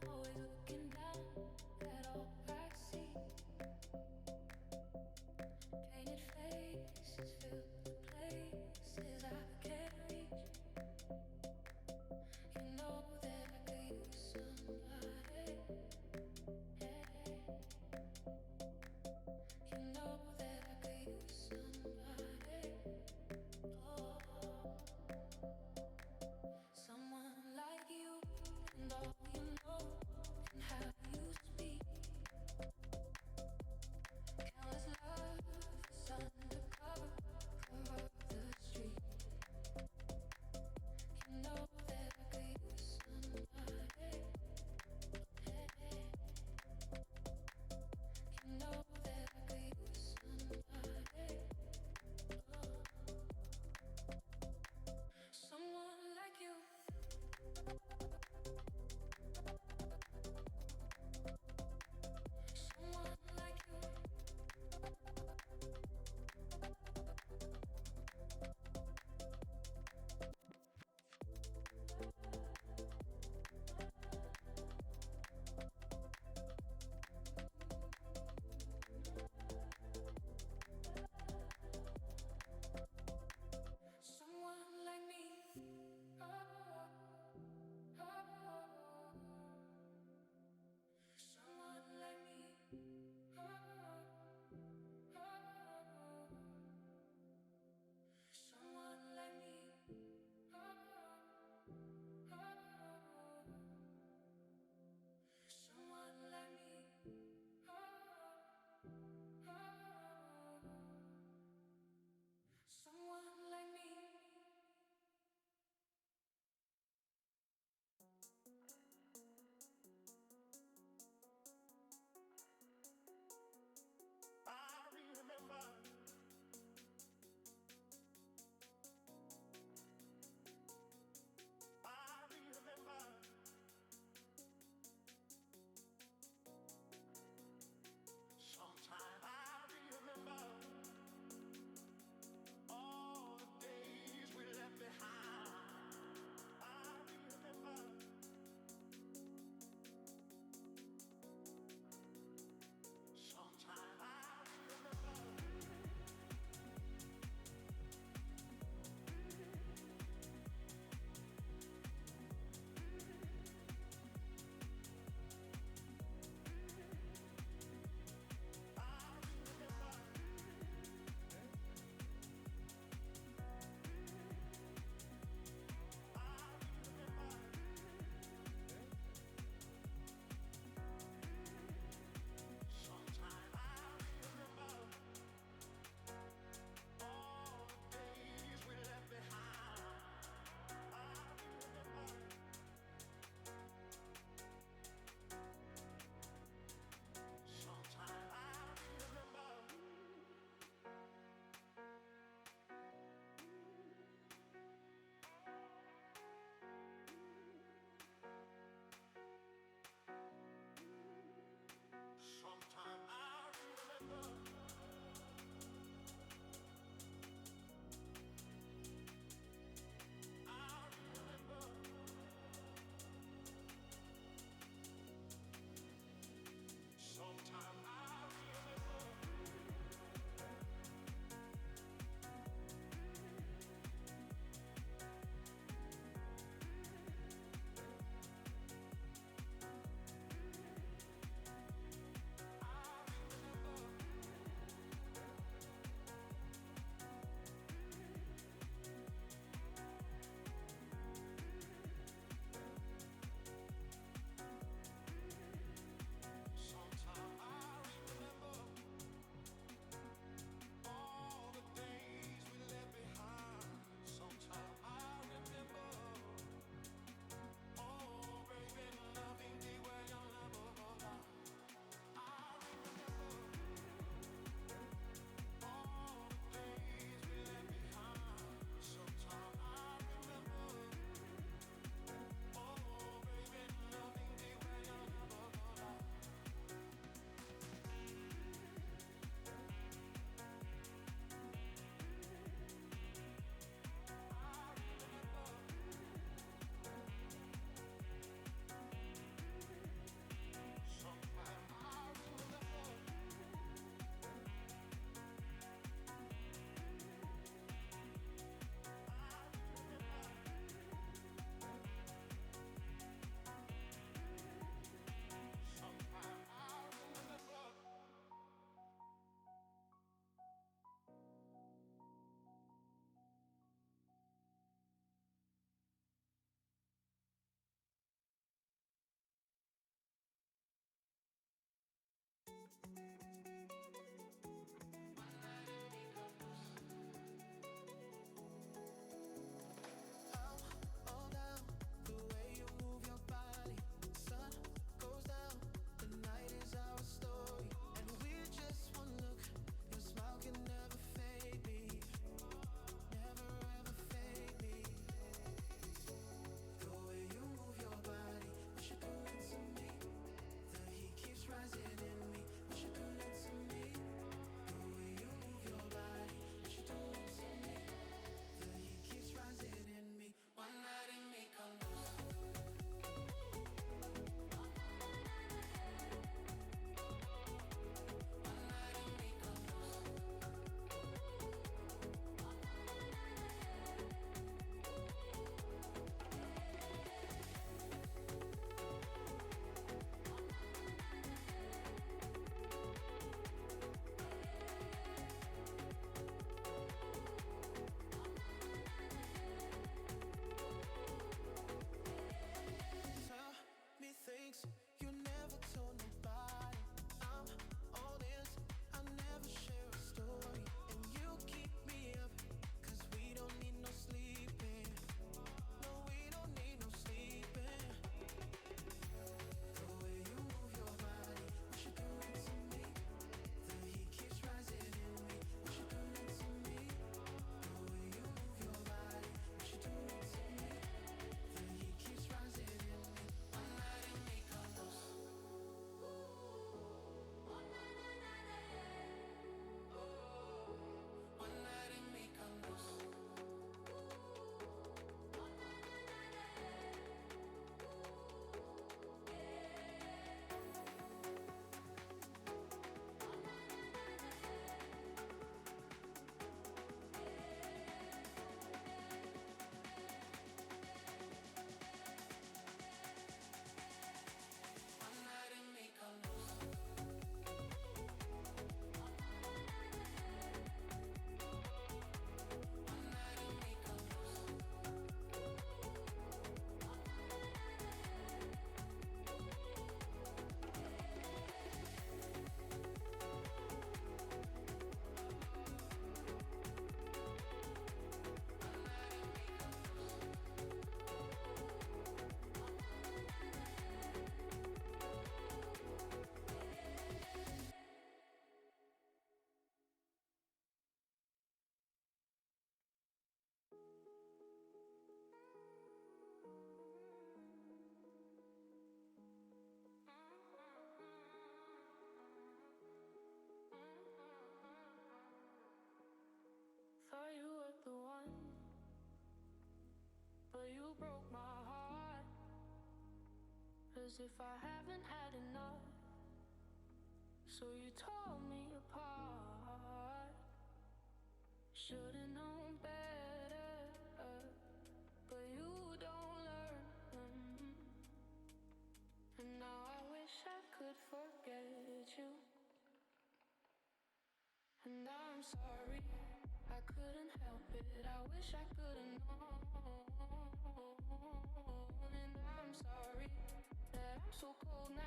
always looking down at all I see. Painted faces fill the places I can't reach. You know that I could use somebody. You know that I could use somebody. Oh, someone like you and all you know. Thought you were the one, but you broke my heart. As if I haven't had enough, so you tore me apart. Should've known better, but you don't learn. And now I wish I could forget you. And I'm sorry, I couldn't help it. I wish I could've known. And I'm sorry that I'm so cold now.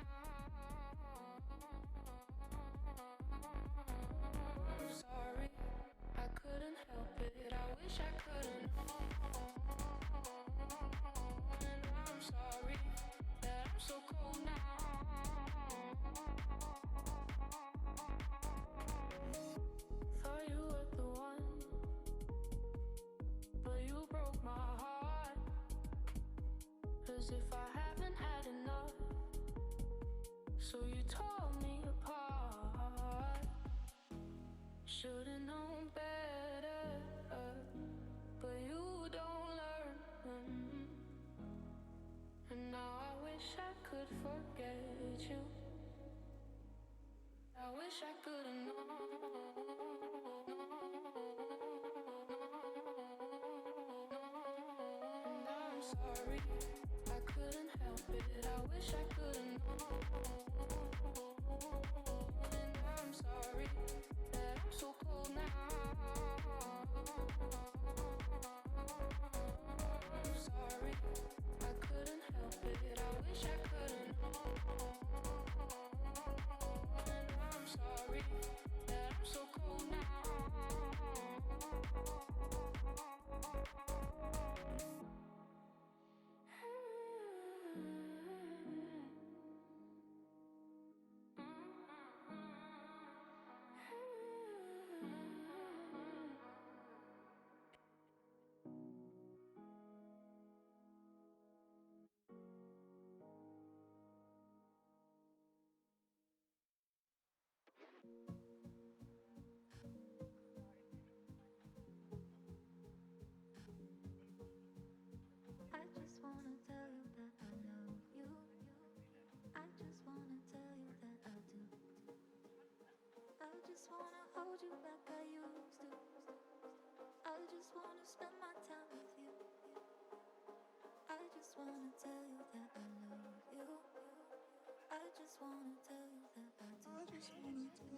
I'm sorry, I couldn't help it. I wish I could've known. And I'm sorry that I'm so cold now. Thought you were the one, but you broke my heart. As if I haven't had enough, so you tore me apart. Should've known better, but you don't learn. And now I wish I could forget you. I wish I could've known. And I'm sorry, I couldn't help it. I wish I could've known. And I'm sorry that I'm so cold now. I'm sorry, I couldn't help it. I wish I could've known. And I'm sorry. just wanna tell you that I love you. I just wanna tell you that I do. I just wanna tell you.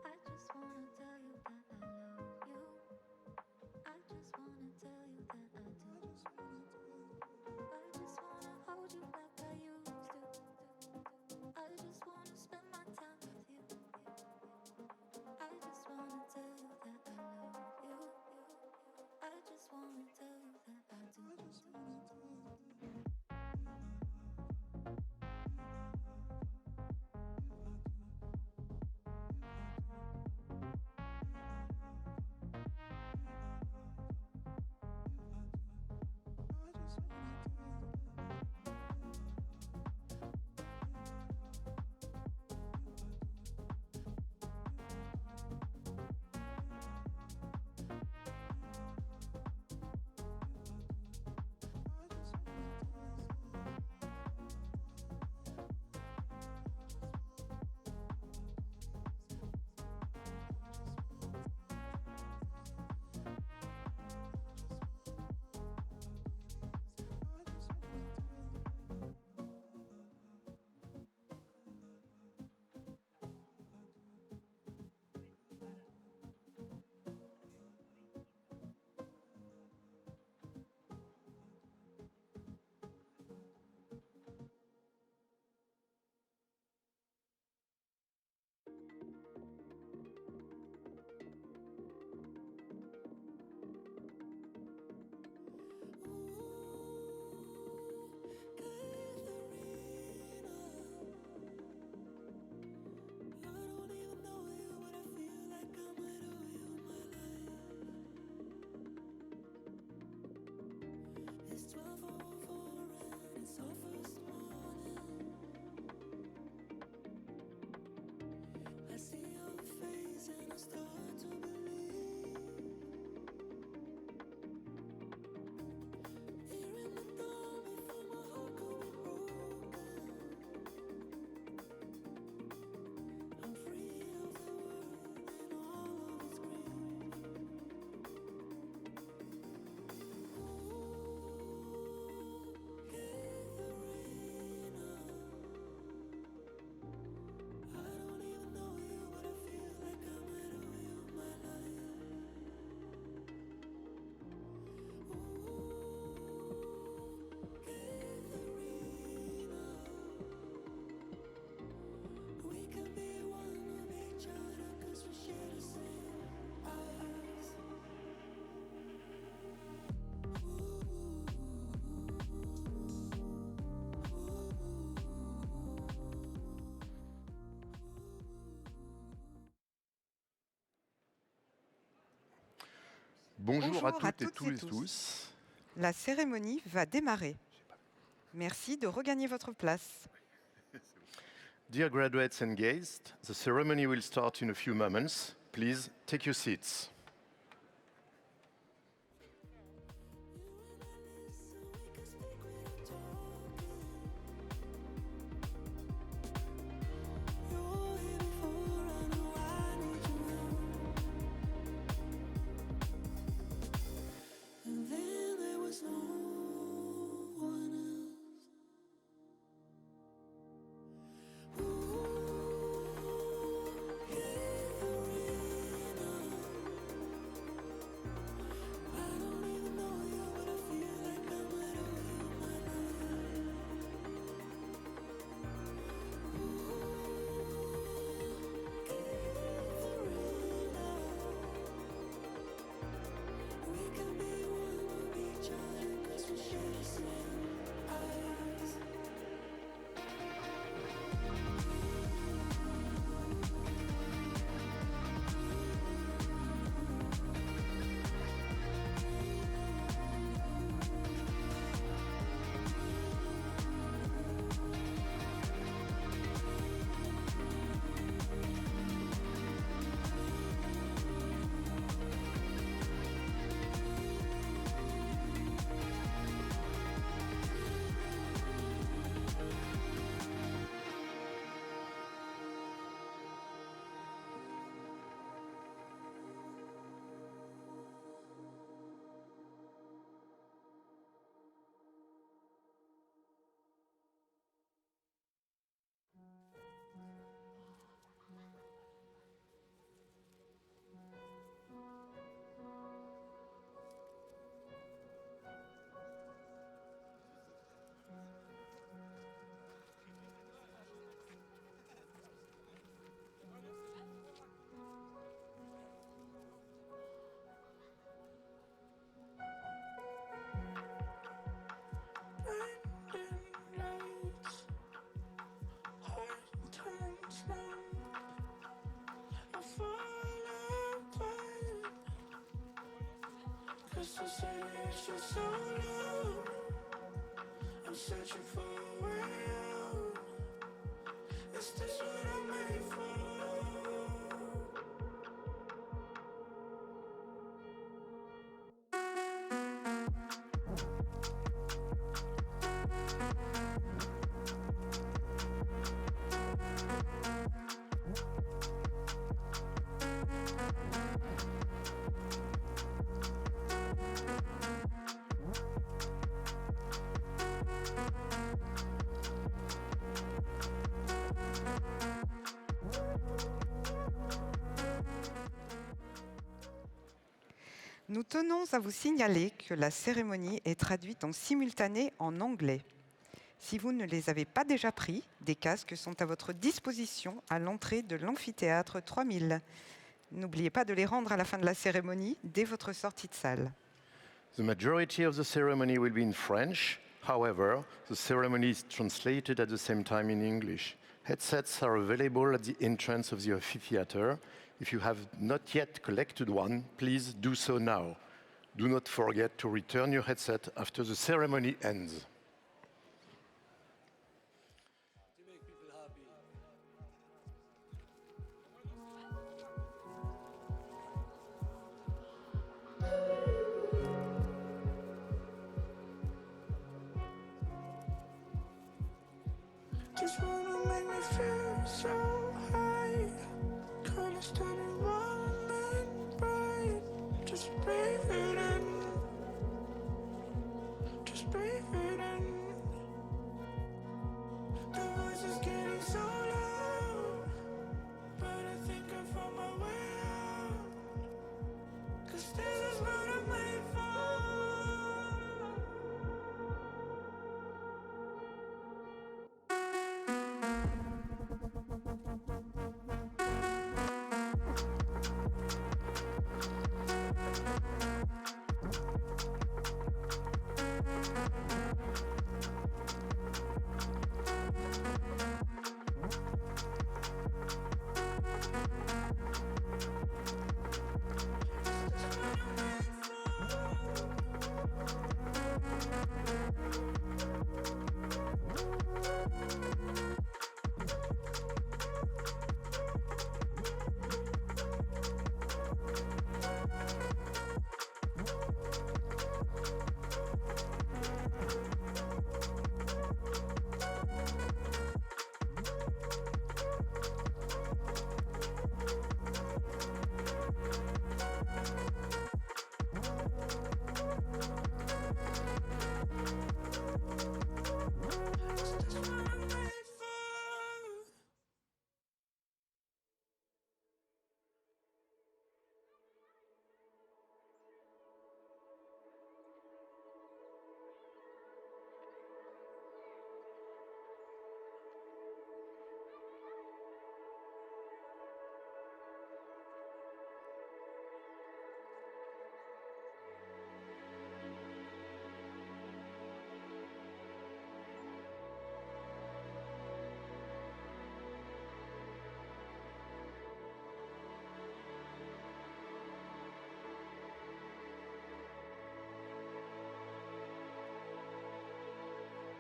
I just wanna tell you that I love you. I just wanna tell you that I do. I just wanna hold you like I used to. I just wanna spend my time with you. I just wanna tell you that I love you. I just wanna tell you that I do. Bonjour à toutes et tous. La cérémonie va démarrer. Merci de regagner votre place. Dear graduates and guests, the ceremony will start in a few moments. Please take your seats. Just so serious, you're so low. I'm searching for a way out. Is this what I'm made for? Nous tenons à vous signaler que la cérémonie est traduite en simultané en anglais. Si vous ne les avez pas déjà pris, des casques sont à votre disposition à l'entrée de l'amphithéâtre 3000. N'oubliez pas de les rendre à la fin de la cérémonie, dès votre sortie de salle. The majority of the ceremony will be in French. However, the ceremony is translated at the same time in English. Headsets are available at the entrance of the amphitheater. If you have not yet collected one, please do so now. Do not forget to return your headset after the ceremony ends. To make people happy. Just wanna make me feel so high. Kinda started warm and bright. Just breathe it in. Just breathe it in. The voice is getting so loud, but I think I found my way out. 'Cause this is what I'm made for.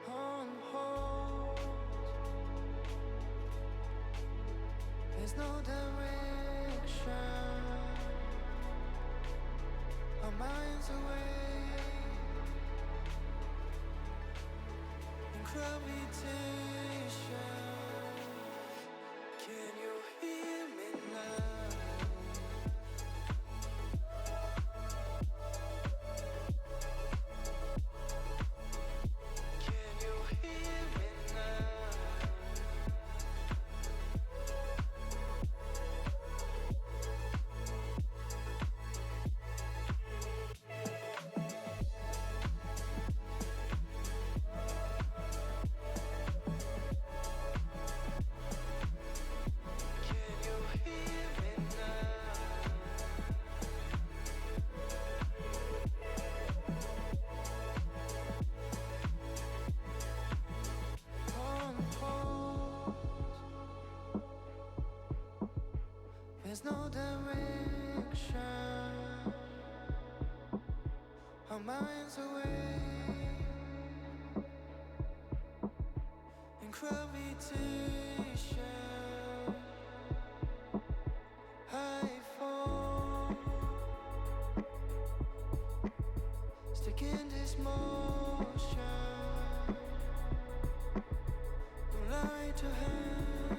On hold. There's no direction. Our minds away in gravitation. Can you hear me now? Can you hear me now? Can you hear me now? On hold. There's no direction. minds away in gravitation. I fall, stuck in this motion. No light to hand,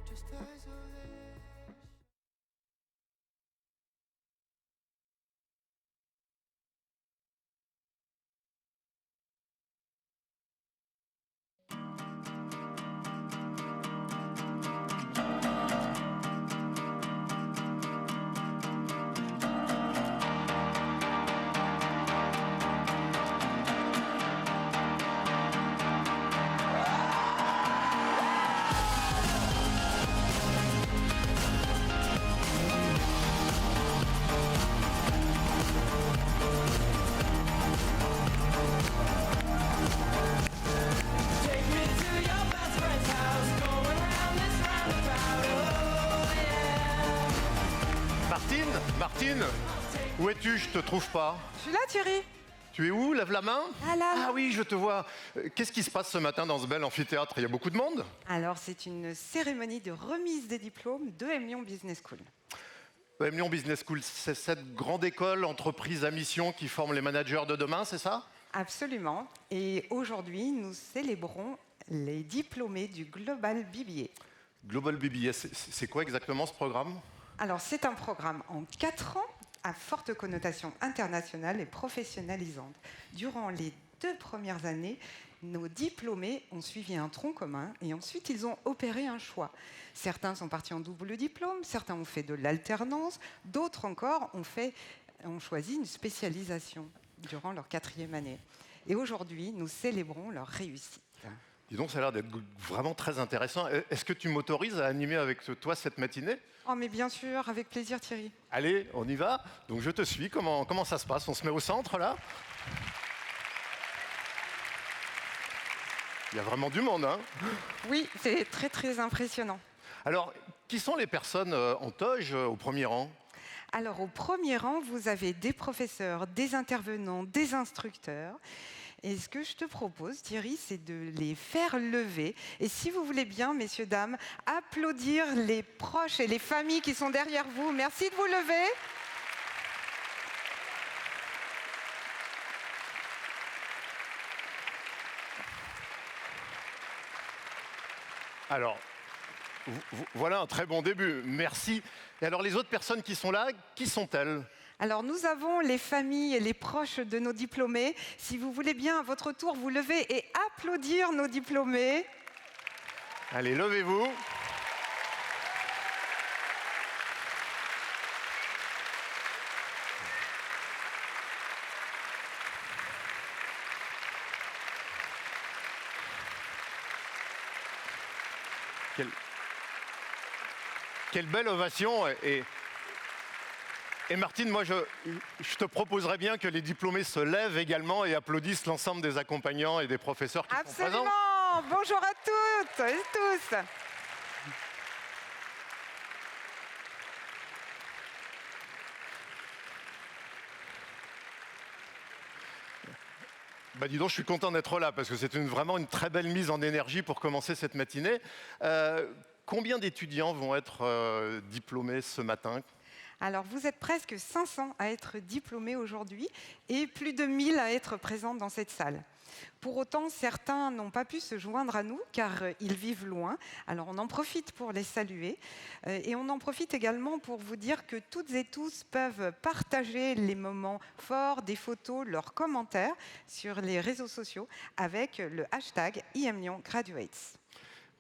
just isolation. Martine, où es-tu? Je te trouve pas. Je suis là, Thierry. Tu es où? Lève la main. Ah là. Ah oui, je te vois. Qu'est-ce qui se passe ce matin dans ce bel amphithéâtre? Il y a beaucoup de monde? Alors, c'est une cérémonie de remise des diplômes de M Lyon Business School. M Lyon Business School, c'est cette grande école, entreprise à mission qui forme les managers de demain, c'est ça? Absolument. Et aujourd'hui, nous célébrons les diplômés du Global BBA. Global BBA, c'est quoi exactement ce programme? Alors, c'est un programme en 4 ans à forte connotation internationale et professionnalisante. Durant les 2 premières années, nos diplômés ont suivi un tronc commun et ensuite ils ont opéré un choix. Certains sont partis en double diplôme, certains ont fait de l'alternance, d'autres encore ont choisi une spécialisation durant leur 4e année. Et aujourd'hui, nous célébrons leur réussite. Dis donc, ça a l'air d'être vraiment très intéressant. Est-ce que tu m'autorises à animer avec toi cette matinée? Oh mais bien sûr, avec plaisir Thierry. Allez, on y va. Donc je te suis. Comment ça se passe? On se met au centre là? Il y a vraiment du monde, hein? Oui, c'est très très impressionnant. Alors, qui sont les personnes en toge au premier rang? Alors, au premier rang, vous avez des professeurs, des intervenants, des instructeurs. Et ce que je te propose, Thierry, c'est de les faire lever. Et si vous voulez bien, messieurs, dames, applaudir les proches et les familles qui sont derrière vous. Merci de vous lever. Alors, voilà un très bon début. Merci. Et alors, les autres personnes qui sont là, qui sont-elles? Alors, nous avons les familles et les proches de nos diplômés. Si vous voulez bien, à votre tour, vous lever et applaudir nos diplômés. Allez, levez-vous. Quelle belle ovation. Et Martine, moi, je te proposerais bien que les diplômés se lèvent également et applaudissent l'ensemble des accompagnants et des professeurs qui sont présents. Absolument. Bonjour à toutes et tous. Bah dis donc, je suis content d'être là parce que c'est vraiment une très belle mise en énergie pour commencer cette matinée. Combien d'étudiants vont être diplômés ce matin? Alors, vous êtes presque 500 à être diplômés aujourd'hui et plus de 1000 à être présents dans cette salle. Pour autant, certains n'ont pas pu se joindre à nous car ils vivent loin. Alors, on en profite pour les saluer et on en profite également pour vous dire que toutes et tous peuvent partager les moments forts, des photos, leurs commentaires sur les réseaux sociaux avec le hashtag #IMLyonGraduates.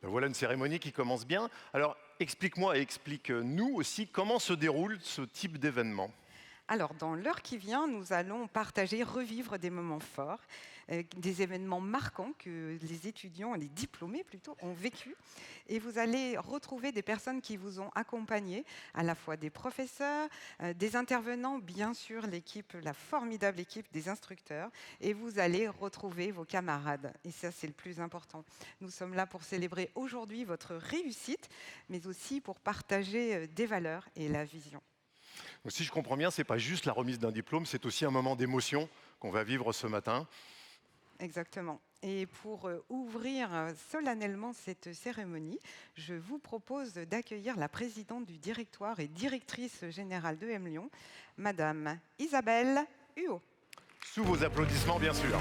Ben voilà une cérémonie qui commence bien. Alors, explique-moi et explique-nous aussi comment se déroule ce type d'événement. Alors, dans l'heure qui vient, nous allons partager, revivre des moments forts, des événements marquants que les étudiants, les diplômés plutôt, ont vécu. Et vous allez retrouver des personnes qui vous ont accompagné, à la fois des professeurs, des intervenants, bien sûr l'équipe, la formidable équipe des instructeurs. Et vous allez retrouver vos camarades. Et ça, c'est le plus important. Nous sommes là pour célébrer aujourd'hui votre réussite, mais aussi pour partager des valeurs et la vision. Donc, si je comprends bien, ce n'est pas juste la remise d'un diplôme, c'est aussi un moment d'émotion qu'on va vivre ce matin. Exactement. Et pour ouvrir solennellement cette cérémonie, je vous propose d'accueillir la présidente du directoire et directrice générale de M Lyon, Madame Isabelle Huot. Sous vos applaudissements, bien sûr.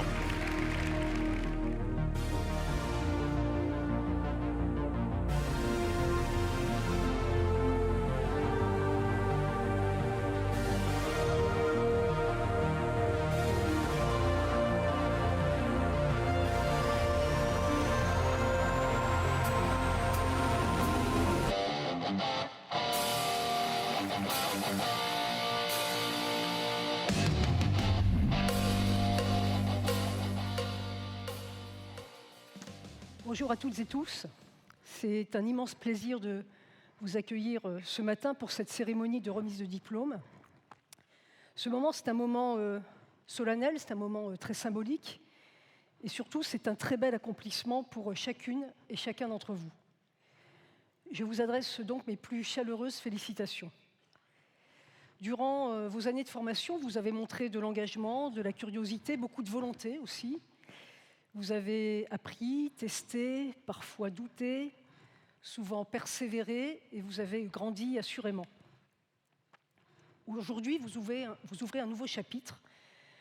Bonjour à toutes et tous. C'est un immense plaisir de vous accueillir ce matin pour cette cérémonie de remise de diplôme. Ce moment, c'est un moment solennel, c'est un moment très symbolique. Et surtout, c'est un très bel accomplissement pour chacune et chacun d'entre vous. Je vous adresse donc mes plus chaleureuses félicitations. Durant vos années de formation, vous avez montré de l'engagement, de la curiosité, beaucoup de volonté aussi. Vous avez appris, testé, parfois douté, souvent persévéré, et vous avez grandi assurément. Aujourd'hui, vous ouvrez un nouveau chapitre,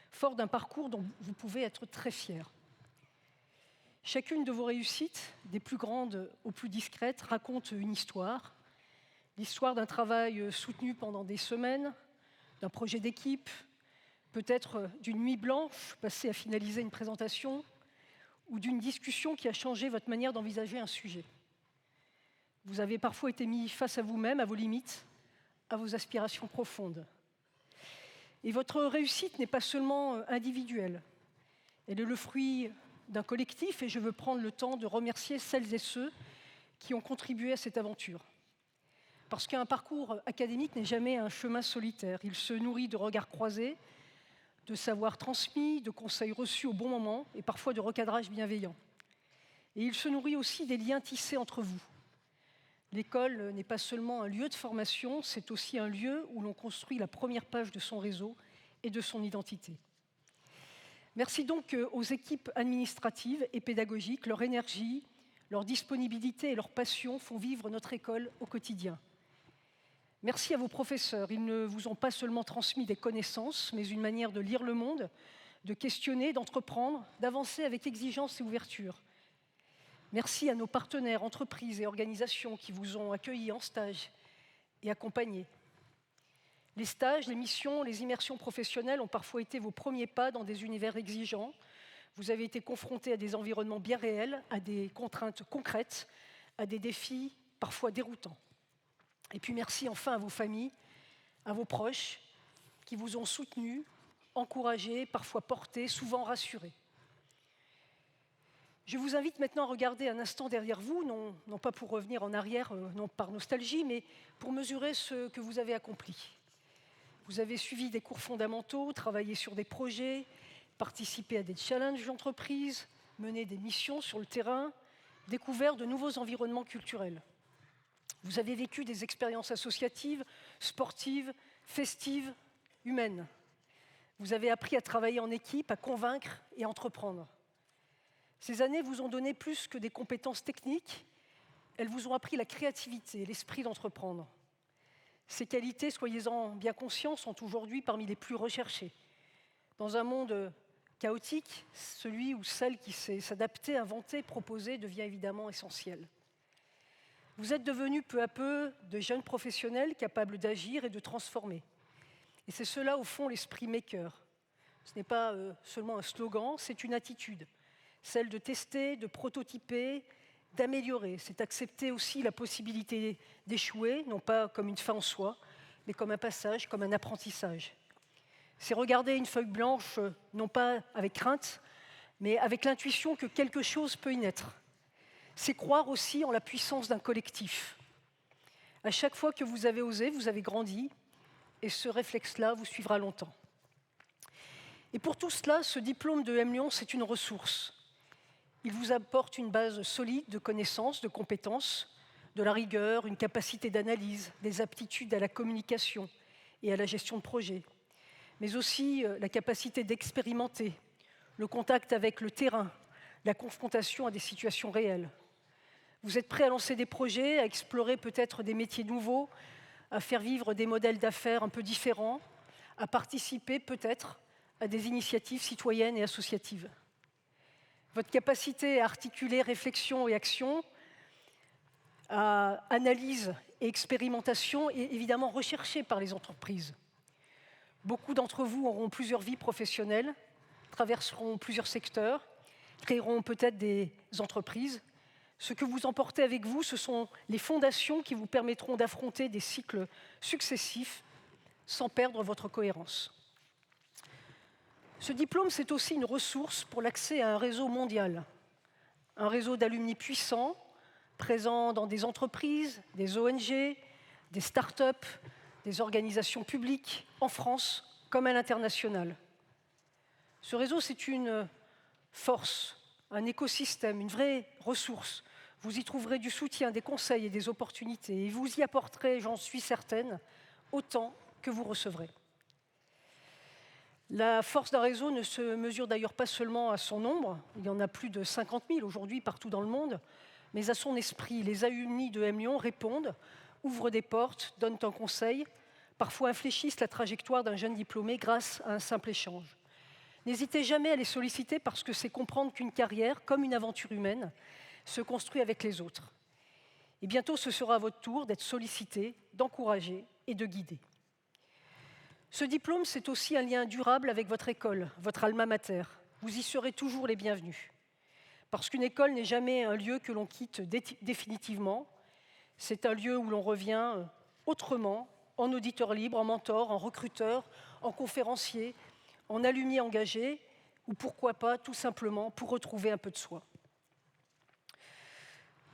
fort d'un parcours dont vous pouvez être très fiers. Chacune de vos réussites, des plus grandes aux plus discrètes, raconte une histoire. L'histoire d'un travail soutenu pendant des semaines, d'un projet d'équipe, peut-être d'une nuit blanche passée à finaliser une présentation, ou d'une discussion qui a changé votre manière d'envisager un sujet. Vous avez parfois été mis face à vous-même, à vos limites, à vos aspirations profondes. Et votre réussite n'est pas seulement individuelle. Elle est le fruit d'un collectif, et je veux prendre le temps de remercier celles et ceux qui ont contribué à cette aventure. Parce qu'un parcours académique n'est jamais un chemin solitaire. Il se nourrit de regards croisés, de savoirs transmis, de conseils reçus au bon moment et parfois de recadrage bienveillant. Et il se nourrit aussi des liens tissés entre vous. L'école n'est pas seulement un lieu de formation, c'est aussi un lieu où l'on construit la première page de son réseau et de son identité. Merci donc aux équipes administratives et pédagogiques. Leur énergie, leur disponibilité et leur passion font vivre notre école au quotidien. Merci à vos professeurs. Ils ne vous ont pas seulement transmis des connaissances, mais une manière de lire le monde, de questionner, d'entreprendre, d'avancer avec exigence et ouverture. Merci à nos partenaires, entreprises et organisations qui vous ont accueillis en stage et accompagnés. Les stages, les missions, les immersions professionnelles ont parfois été vos premiers pas dans des univers exigeants. Vous avez été confrontés à des environnements bien réels, à des contraintes concrètes, à des défis parfois déroutants. Et puis merci enfin à vos familles, à vos proches, qui vous ont soutenus, encouragés, parfois portés, souvent rassurés. Je vous invite maintenant à regarder un instant derrière vous, non pas pour revenir en arrière, non par nostalgie, mais pour mesurer ce que vous avez accompli. Vous avez suivi des cours fondamentaux, travaillé sur des projets, participé à des challenges d'entreprise, mené des missions sur le terrain, découvert de nouveaux environnements culturels. Vous avez vécu des expériences associatives, sportives, festives, humaines. Vous avez appris à travailler en équipe, à convaincre et à entreprendre. Ces années vous ont donné plus que des compétences techniques, elles vous ont appris la créativité, l'esprit d'entreprendre. Ces qualités, soyez-en bien conscients, sont aujourd'hui parmi les plus recherchées. Dans un monde chaotique, celui ou celle qui sait s'adapter, inventer, proposer devient évidemment essentiel. Vous êtes devenus peu à peu de jeunes professionnels capables d'agir et de transformer. Et c'est cela, au fond, l'esprit maker. Ce n'est pas seulement un slogan, c'est une attitude. Celle de tester, de prototyper, d'améliorer. C'est accepter aussi la possibilité d'échouer, non pas comme une fin en soi, mais comme un passage, comme un apprentissage. C'est regarder une feuille blanche, non pas avec crainte, mais avec l'intuition que quelque chose peut y naître. C'est croire aussi en la puissance d'un collectif. À chaque fois que vous avez osé, vous avez grandi, et ce réflexe-là vous suivra longtemps. Et pour tout cela, ce diplôme de M Lyon, c'est une ressource. Il vous apporte une base solide de connaissances, de compétences, de la rigueur, une capacité d'analyse, des aptitudes à la communication et à la gestion de projet, mais aussi la capacité d'expérimenter, le contact avec le terrain, la confrontation à des situations réelles. Vous êtes prêt à lancer des projets, à explorer peut-être des métiers nouveaux, à faire vivre des modèles d'affaires un peu différents, à participer peut-être à des initiatives citoyennes et associatives. Votre capacité à articuler réflexion et action, à analyse et expérimentation est évidemment recherchée par les entreprises. Beaucoup d'entre vous auront plusieurs vies professionnelles, traverseront plusieurs secteurs, créeront peut-être des entreprises. Ce que vous emportez avec vous, ce sont les fondations qui vous permettront d'affronter des cycles successifs sans perdre votre cohérence. Ce diplôme, c'est aussi une ressource pour l'accès à un réseau mondial, un réseau d'alumni puissants, présents dans des entreprises, des ONG, des start-up, des organisations publiques, en France comme à l'international. Ce réseau, c'est une force, un écosystème, une vraie ressource. Vous y trouverez du soutien, des conseils et des opportunités. Et vous y apporterez, j'en suis certaine, autant que vous recevrez. La force d'un réseau ne se mesure d'ailleurs pas seulement à son nombre, il y en a plus de 50 000 aujourd'hui partout dans le monde, mais à son esprit. Les alumni de M Lyon répondent, ouvrent des portes, donnent un conseil, parfois infléchissent la trajectoire d'un jeune diplômé grâce à un simple échange. N'hésitez jamais à les solliciter parce que c'est comprendre qu'une carrière, comme une aventure humaine, se construit avec les autres. Et bientôt, ce sera à votre tour d'être sollicité, d'encourager et de guider. Ce diplôme, c'est aussi un lien durable avec votre école, votre alma mater. Vous y serez toujours les bienvenus. Parce qu'une école n'est jamais un lieu que l'on quitte définitivement. C'est un lieu où l'on revient autrement, en auditeur libre, en mentor, en recruteur, en conférencier, en alumni engagé, ou pourquoi pas, tout simplement, pour retrouver un peu de soi.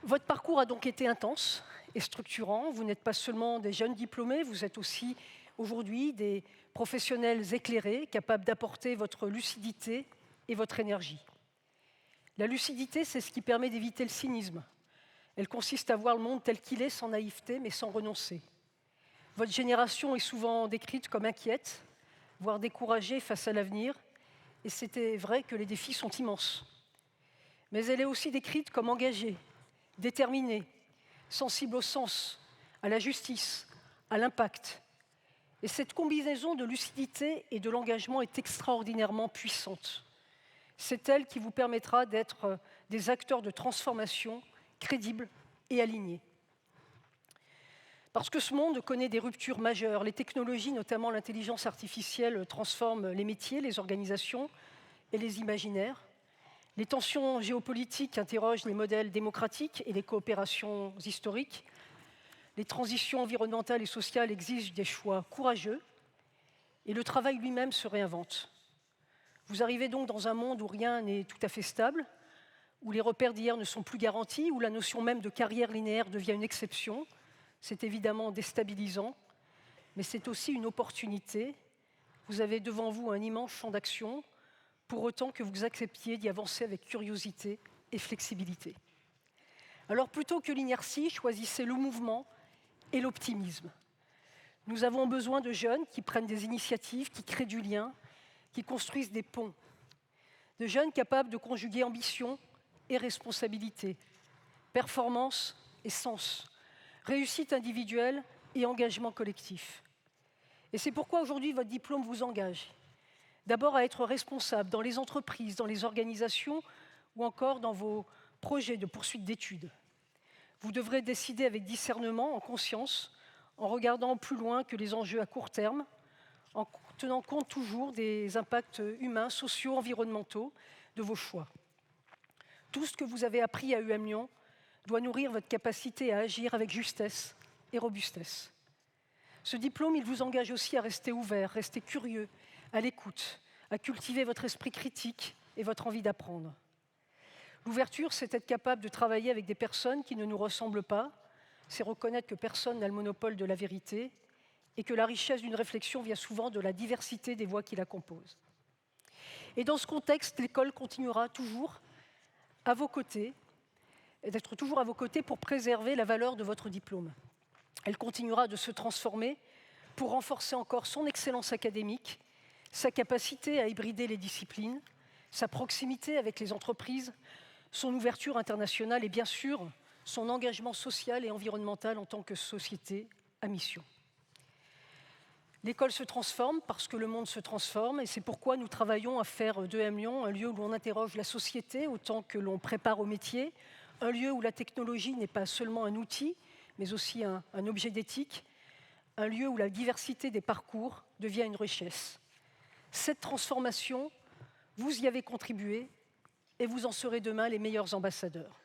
Votre parcours a donc été intense et structurant. Vous n'êtes pas seulement des jeunes diplômés, vous êtes aussi aujourd'hui des professionnels éclairés, capables d'apporter votre lucidité et votre énergie. La lucidité, c'est ce qui permet d'éviter le cynisme. Elle consiste à voir le monde tel qu'il est, sans naïveté, mais sans renoncer. Votre génération est souvent décrite comme inquiète, voire découragée face à l'avenir, et c'était vrai que les défis sont immenses. Mais elle est aussi décrite comme engagée, déterminée, sensible au sens, à la justice, à l'impact. Et cette combinaison de lucidité et de l'engagement est extraordinairement puissante. C'est elle qui vous permettra d'être des acteurs de transformation crédibles et alignés. Parce que ce monde connaît des ruptures majeures, les technologies, notamment l'intelligence artificielle, transforment les métiers, les organisations et les imaginaires. Les tensions géopolitiques interrogent les modèles démocratiques et les coopérations historiques. Les transitions environnementales et sociales exigent des choix courageux et le travail lui-même se réinvente. Vous arrivez donc dans un monde où rien n'est tout à fait stable, où les repères d'hier ne sont plus garantis, où la notion même de carrière linéaire devient une exception. C'est évidemment déstabilisant, mais c'est aussi une opportunité. Vous avez devant vous un immense champ d'action, pour autant que vous acceptiez d'y avancer avec curiosité et flexibilité. Alors plutôt que l'inertie, choisissez le mouvement et l'optimisme. Nous avons besoin de jeunes qui prennent des initiatives, qui créent du lien, qui construisent des ponts. De jeunes capables de conjuguer ambition et responsabilité, performance et sens, réussite individuelle et engagement collectif. Et c'est pourquoi aujourd'hui votre diplôme vous engage. D'abord à être responsable dans les entreprises, dans les organisations ou encore dans vos projets de poursuite d'études. Vous devrez décider avec discernement, en conscience, en regardant plus loin que les enjeux à court terme, en tenant compte toujours des impacts humains, sociaux, environnementaux de vos choix. Tout ce que vous avez appris à UM Lyon doit nourrir votre capacité à agir avec justesse et robustesse. Ce diplôme, il vous engage aussi à rester ouvert, rester curieux, à l'écoute, à cultiver votre esprit critique et votre envie d'apprendre. L'ouverture, c'est être capable de travailler avec des personnes qui ne nous ressemblent pas, c'est reconnaître que personne n'a le monopole de la vérité et que la richesse d'une réflexion vient souvent de la diversité des voix qui la composent. Et dans ce contexte, l'école continuera toujours à vos côtés, d'être toujours à vos côtés pour préserver la valeur de votre diplôme. Elle continuera de se transformer pour renforcer encore son excellence académique, sa capacité à hybrider les disciplines, sa proximité avec les entreprises, son ouverture internationale et bien sûr son engagement social et environnemental en tant que société à mission. L'école se transforme parce que le monde se transforme et c'est pourquoi nous travaillons à faire d'EM Lyon un lieu où l'on interroge la société autant que l'on prépare au métier, un lieu où la technologie n'est pas seulement un outil, mais aussi un objet d'éthique, un lieu où la diversité des parcours devient une richesse. Cette transformation, vous y avez contribué et vous en serez demain les meilleurs ambassadeurs.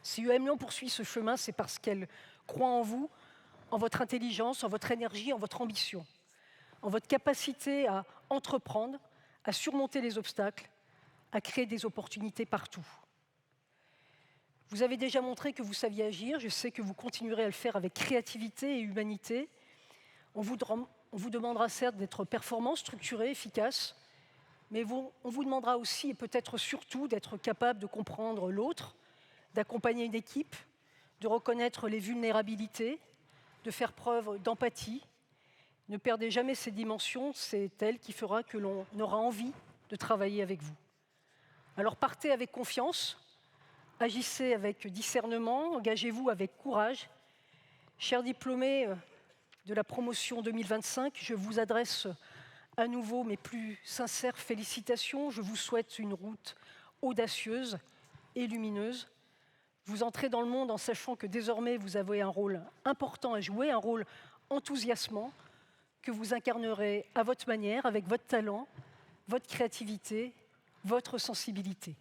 Si EM Lyon poursuit ce chemin, c'est parce qu'elle croit en vous, en votre intelligence, en votre énergie, en votre ambition, en votre capacité à entreprendre, à surmonter les obstacles, à créer des opportunités partout. Vous avez déjà montré que vous saviez agir, je sais que vous continuerez à le faire avec créativité et humanité. On vous demandera certes d'être performant, structuré, efficace, mais on vous demandera aussi et peut-être surtout d'être capable de comprendre l'autre, d'accompagner une équipe, de reconnaître les vulnérabilités, de faire preuve d'empathie. Ne perdez jamais ces dimensions, c'est elle qui fera que l'on aura envie de travailler avec vous. Alors partez avec confiance, agissez avec discernement, engagez-vous avec courage. Chers diplômés de la promotion 2025, je vous adresse à nouveau mes plus sincères félicitations. Je vous souhaite une route audacieuse et lumineuse. Vous entrez dans le monde en sachant que désormais vous avez un rôle important à jouer, un rôle enthousiasmant que vous incarnerez à votre manière, avec votre talent, votre créativité, votre sensibilité.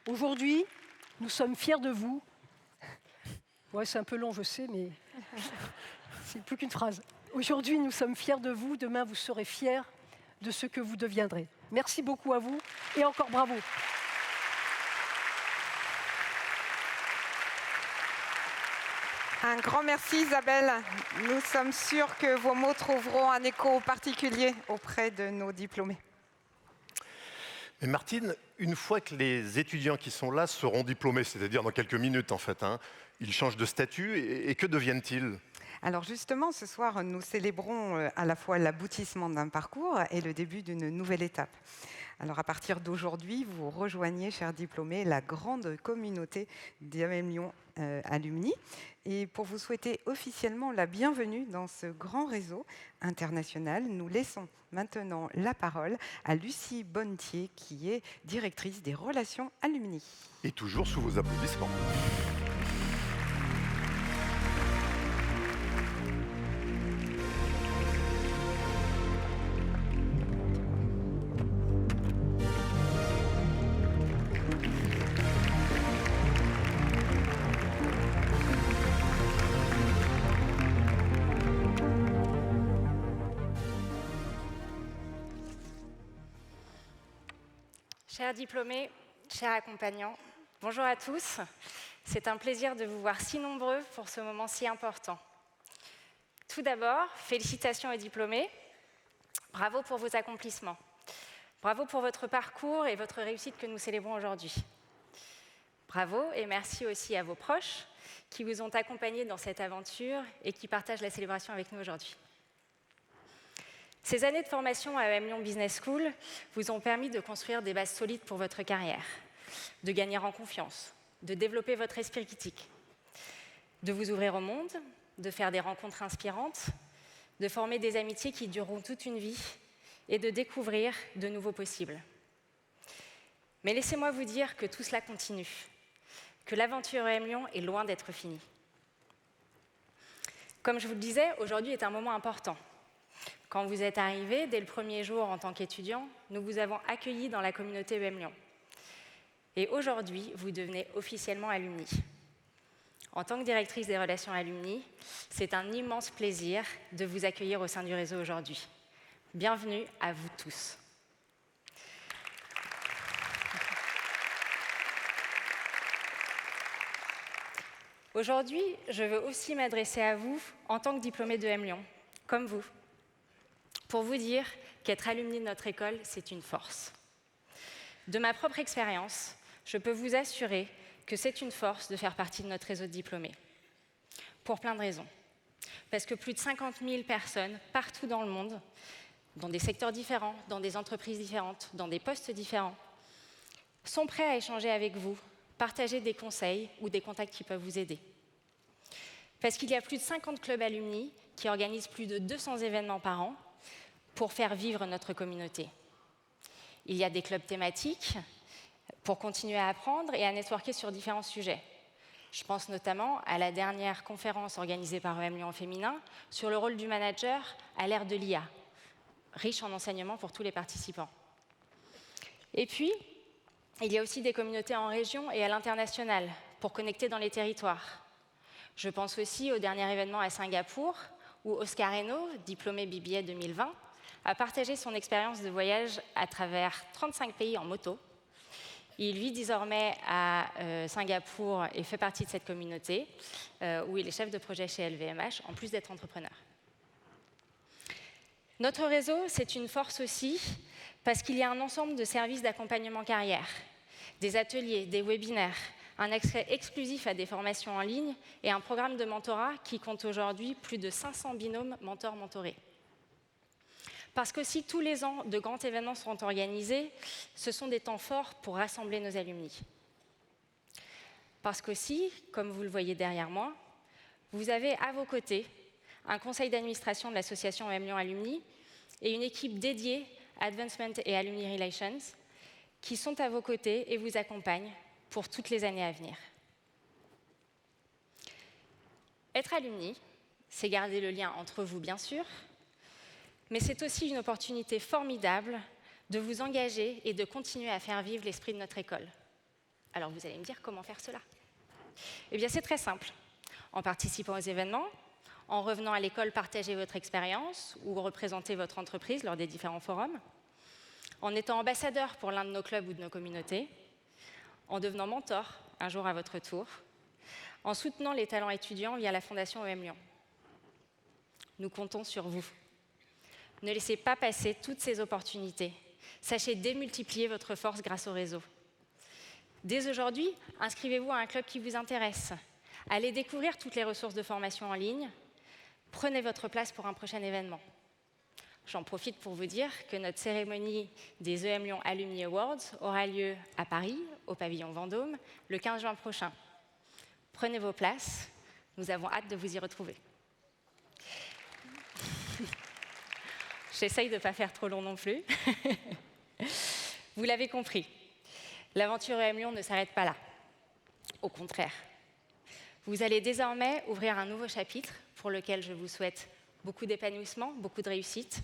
Aujourd'hui, nous sommes fiers de vous. Ouais, c'est un peu long, je sais, mais c'est plus qu'une phrase. Aujourd'hui, nous sommes fiers de vous. Demain, vous serez fiers de ce que vous deviendrez. Merci beaucoup à vous et encore bravo. Un grand merci Isabelle. Nous sommes sûrs que vos mots trouveront un écho particulier auprès de nos diplômés. Mais Martine, une fois que les étudiants qui sont là seront diplômés, c'est-à-dire dans quelques minutes en fait, ils changent de statut et que deviennent-ils ? Alors justement, ce soir, nous célébrons à la fois l'aboutissement d'un parcours et le début d'une nouvelle étape. Alors à partir d'aujourd'hui, vous rejoignez, chers diplômés, la grande communauté d'EM Lyon Alumni. Et pour vous souhaiter officiellement la bienvenue dans ce grand réseau international, nous laissons maintenant la parole à Lucie Bonnetier, qui est directrice des relations alumni. Et toujours sous vos applaudissements. Chers diplômés, chers accompagnants, bonjour à tous. C'est un plaisir de vous voir si nombreux pour ce moment si important. Tout d'abord, félicitations aux diplômés. Bravo pour vos accomplissements. Bravo pour votre parcours et votre réussite que nous célébrons aujourd'hui. Bravo et merci aussi à vos proches qui vous ont accompagnés dans cette aventure et qui partagent la célébration avec nous aujourd'hui. Ces années de formation à EM Lyon Business School vous ont permis de construire des bases solides pour votre carrière, de gagner en confiance, de développer votre esprit critique, de vous ouvrir au monde, de faire des rencontres inspirantes, de former des amitiés qui dureront toute une vie et de découvrir de nouveaux possibles. Mais laissez-moi vous dire que tout cela continue, que l'aventure EM Lyon est loin d'être finie. Comme je vous le disais, aujourd'hui est un moment important. Quand vous êtes arrivés, dès le premier jour en tant qu'étudiant, nous vous avons accueillis dans la communauté EM Lyon. Et aujourd'hui, vous devenez officiellement alumni. En tant que directrice des relations alumni, c'est un immense plaisir de vous accueillir au sein du réseau aujourd'hui. Bienvenue à vous tous. Aujourd'hui, je veux aussi m'adresser à vous en tant que diplômée de EM Lyon, comme vous, pour vous dire qu'être alumni de notre école, c'est une force. De ma propre expérience, je peux vous assurer que c'est une force de faire partie de notre réseau de diplômés, pour plein de raisons. Parce que plus de 50 000 personnes, partout dans le monde, dans des secteurs différents, dans des entreprises différentes, dans des postes différents, sont prêts à échanger avec vous, partager des conseils ou des contacts qui peuvent vous aider. Parce qu'il y a plus de 50 clubs alumni qui organisent plus de 200 événements par an pour faire vivre notre communauté. Il y a des clubs thématiques pour continuer à apprendre et à networker sur différents sujets. Je pense notamment à la dernière conférence organisée par EM Lyon féminin sur le rôle du manager à l'ère de l'IA, riche en enseignements pour tous les participants. Et puis, il y a aussi des communautés en région et à l'international pour connecter dans les territoires. Je pense aussi au dernier événement à Singapour où Oscar Reno, diplômé BBA 2020, a partagé son expérience de voyage à travers 35 pays en moto. Il vit désormais à Singapour et fait partie de cette communauté où il est chef de projet chez LVMH, en plus d'être entrepreneur. Notre réseau, c'est une force aussi parce qu'il y a un ensemble de services d'accompagnement carrière, des ateliers, des webinaires, un accès exclusif à des formations en ligne et un programme de mentorat qui compte aujourd'hui plus de 500 binômes mentors-mentorés. Parce que si tous les ans de grands événements sont organisés, ce sont des temps forts pour rassembler nos alumni. Parce qu'aussi, comme vous le voyez derrière moi, vous avez à vos côtés un conseil d'administration de l'association EM Lyon Alumni et une équipe dédiée Advancement et Alumni Relations qui sont à vos côtés et vous accompagnent pour toutes les années à venir. Être alumni, c'est garder le lien entre vous, bien sûr, mais c'est aussi une opportunité formidable de vous engager et de continuer à faire vivre l'esprit de notre école. Alors vous allez me dire comment faire cela? Eh bien c'est très simple. En participant aux événements, en revenant à l'école partager votre expérience ou représenter votre entreprise lors des différents forums, en étant ambassadeur pour l'un de nos clubs ou de nos communautés, en devenant mentor un jour à votre tour, en soutenant les talents étudiants via la Fondation EM Lyon. Nous comptons sur vous. Ne laissez pas passer toutes ces opportunités. Sachez démultiplier votre force grâce au réseau. Dès aujourd'hui, inscrivez-vous à un club qui vous intéresse. Allez découvrir toutes les ressources de formation en ligne. Prenez votre place pour un prochain événement. J'en profite pour vous dire que notre cérémonie des EM Lyon Alumni Awards aura lieu à Paris, au pavillon Vendôme, le 15 juin prochain. Prenez vos places, nous avons hâte de vous y retrouver. J'essaye de ne pas faire trop long non plus. Vous l'avez compris, l'aventure EM Lyon ne s'arrête pas là. Au contraire, vous allez désormais ouvrir un nouveau chapitre pour lequel je vous souhaite beaucoup d'épanouissement, beaucoup de réussite.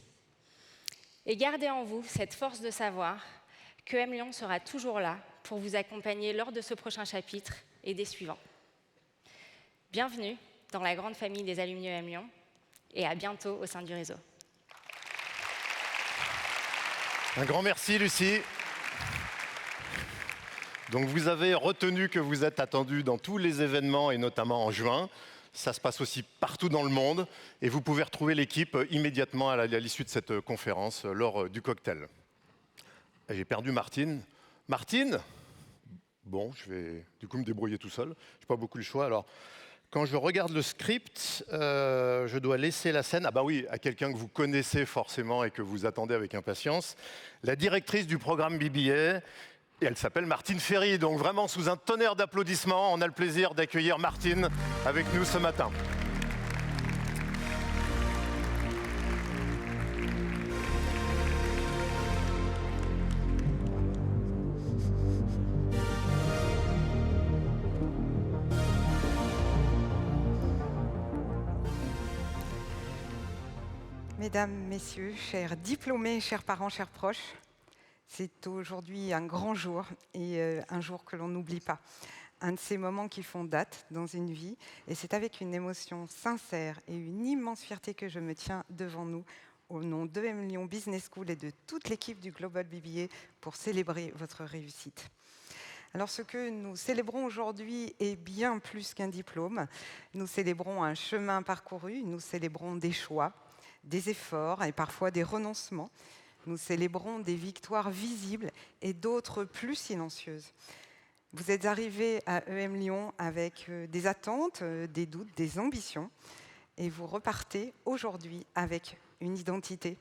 Et gardez en vous cette force de savoir que EM Lyon sera toujours là pour vous accompagner lors de ce prochain chapitre et des suivants. Bienvenue dans la grande famille des alumni EM Lyon et à bientôt au sein du réseau. Un grand merci, Lucie. Donc vous avez retenu que vous êtes attendu dans tous les événements et notamment en juin. Ça se passe aussi partout dans le monde et vous pouvez retrouver l'équipe immédiatement à l'issue de cette conférence lors du cocktail. J'ai perdu Martine. Martine ? Bon, je vais du coup me débrouiller tout seul. Je n'ai pas beaucoup le choix. Alors, quand je regarde le script, je dois laisser la scène, à quelqu'un que vous connaissez forcément et que vous attendez avec impatience, la directrice du programme BBA. Et elle s'appelle Martine Ferry, donc vraiment sous un tonnerre d'applaudissements, on a le plaisir d'accueillir Martine avec nous ce matin. Mesdames, Messieurs, chers diplômés, chers parents, chers proches, c'est aujourd'hui un grand jour et un jour que l'on n'oublie pas. Un de ces moments qui font date dans une vie et c'est avec une émotion sincère et une immense fierté que je me tiens devant nous au nom d'EM Lyon Business School et de toute l'équipe du Global BBA pour célébrer votre réussite. Alors ce que nous célébrons aujourd'hui est bien plus qu'un diplôme. Nous célébrons un chemin parcouru, nous célébrons des choix, des efforts et parfois des renoncements. Nous célébrons des victoires visibles et d'autres plus silencieuses. Vous êtes arrivés à EM Lyon avec des attentes, des doutes, des ambitions. et vous repartez aujourd'hui avec une identité,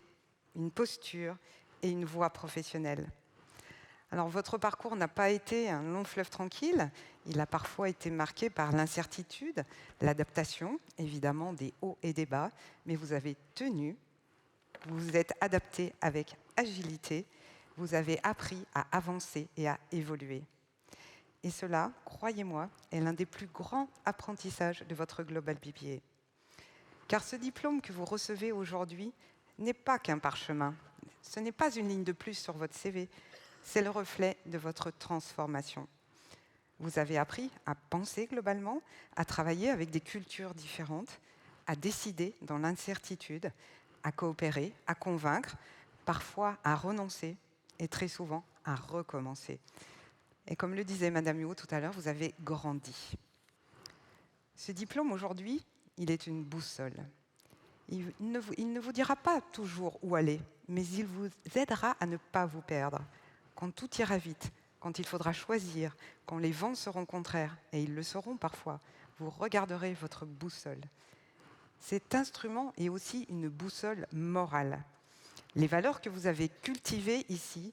une posture et une voie professionnelle. Alors, votre parcours n'a pas été un long fleuve tranquille. Il a parfois été marqué par l'incertitude, l'adaptation, évidemment des hauts et des bas, mais vous avez tenu, vous vous êtes adapté avec agilité, vous avez appris à avancer et à évoluer. Et cela, croyez-moi, est l'un des plus grands apprentissages de votre Global BBA. Car ce diplôme que vous recevez aujourd'hui n'est pas qu'un parchemin. Ce n'est pas une ligne de plus sur votre CV. C'est le reflet de votre transformation. Vous avez appris à penser globalement, à travailler avec des cultures différentes, à décider dans l'incertitude, à coopérer, à convaincre, parfois à renoncer et très souvent à recommencer. Et comme le disait Madame Huot tout à l'heure, vous avez grandi. Ce diplôme aujourd'hui, il est une boussole. Il ne vous dira pas toujours où aller, mais il vous aidera à ne pas vous perdre. Quand tout ira vite, quand il faudra choisir, quand les vents seront contraires, et ils le seront parfois, vous regarderez votre boussole. Cet instrument est aussi une boussole morale. Les valeurs que vous avez cultivées ici,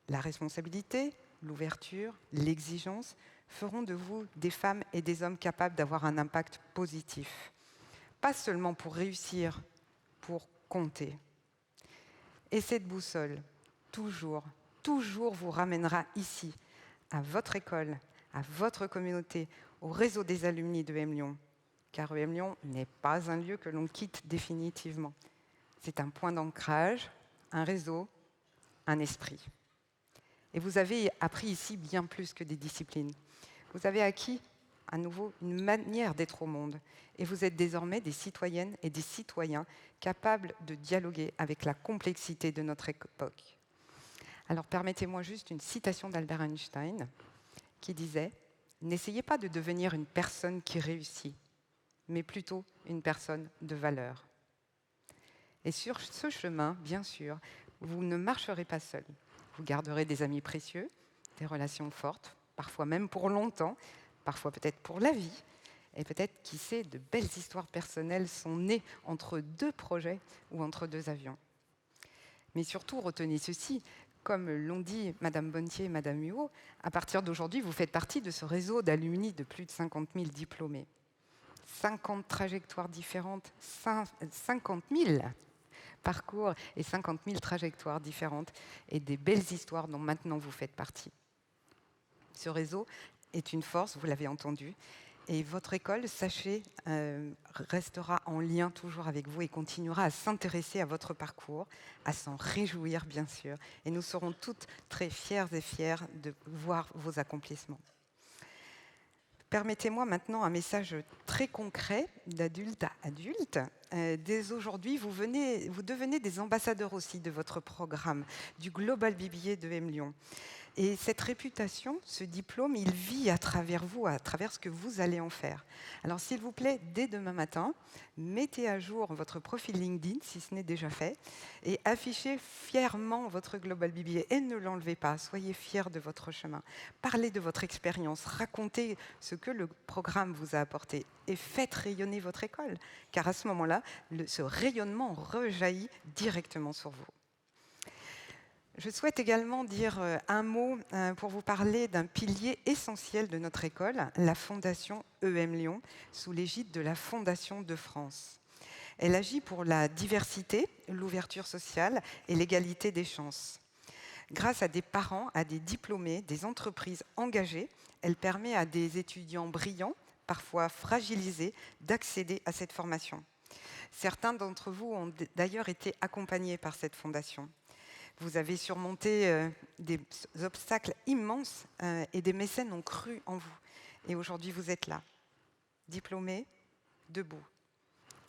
la responsabilité, l'ouverture, l'exigence, feront de vous des femmes et des hommes capables d'avoir un impact positif. Pas seulement pour réussir, pour compter. Et cette boussole, toujours vous ramènera ici, à votre école, à votre communauté, au réseau des alumni de EM Lyon. Car EM Lyon n'est pas un lieu que l'on quitte définitivement. C'est un point d'ancrage, un réseau, un esprit. Et vous avez appris ici bien plus que des disciplines. Vous avez acquis, à nouveau, une manière d'être au monde. Et vous êtes désormais des citoyennes et des citoyens capables de dialoguer avec la complexité de notre époque. Alors permettez-moi juste une citation d'Albert Einstein qui disait « N'essayez pas de devenir une personne qui réussit, mais plutôt une personne de valeur. » Et sur ce chemin, bien sûr, vous ne marcherez pas seul. Vous garderez des amis précieux, des relations fortes, parfois même pour longtemps, parfois peut-être pour la vie. Et peut-être, qui sait, de belles histoires personnelles sont nées entre deux projets ou entre deux avions. Mais surtout, retenez ceci, comme l'ont dit Madame Bontier et Madame Huot, à partir d'aujourd'hui, vous faites partie de ce réseau d'alumni de plus de 50 000 diplômés. 50 trajectoires différentes, 50 000 parcours et 50 000 trajectoires différentes et des belles histoires dont maintenant vous faites partie. Ce réseau est une force, vous l'avez entendu, et votre école, sachez, restera en lien toujours avec vous et continuera à s'intéresser à votre parcours, à s'en réjouir bien sûr, et nous serons toutes très fières et fiers de voir vos accomplissements. Permettez-moi maintenant un message très concret d'adulte à adulte. Dès aujourd'hui, vous devenez des ambassadeurs aussi de votre programme, du Global BBA de EM Lyon. Et cette réputation, ce diplôme, il vit à travers vous, à travers ce que vous allez en faire. Alors s'il vous plaît, dès demain matin, mettez à jour votre profil LinkedIn, si ce n'est déjà fait, et affichez fièrement votre Global BBA et ne l'enlevez pas. Soyez fiers de votre chemin. Parlez de votre expérience, racontez ce que le programme vous a apporté et faites rayonner votre école, car à ce moment-là, ce rayonnement rejaillit directement sur vous. Je souhaite également dire un mot pour vous parler d'un pilier essentiel de notre école, la Fondation EM Lyon, sous l'égide de la Fondation de France. Elle agit pour la diversité, l'ouverture sociale et l'égalité des chances. Grâce à des parents, à des diplômés, des entreprises engagées, elle permet à des étudiants brillants, parfois fragilisés, d'accéder à cette formation. Certains d'entre vous ont d'ailleurs été accompagnés par cette fondation. Vous avez surmonté des obstacles immenses et des mécènes ont cru en vous. Et aujourd'hui, vous êtes là, diplômés, debout.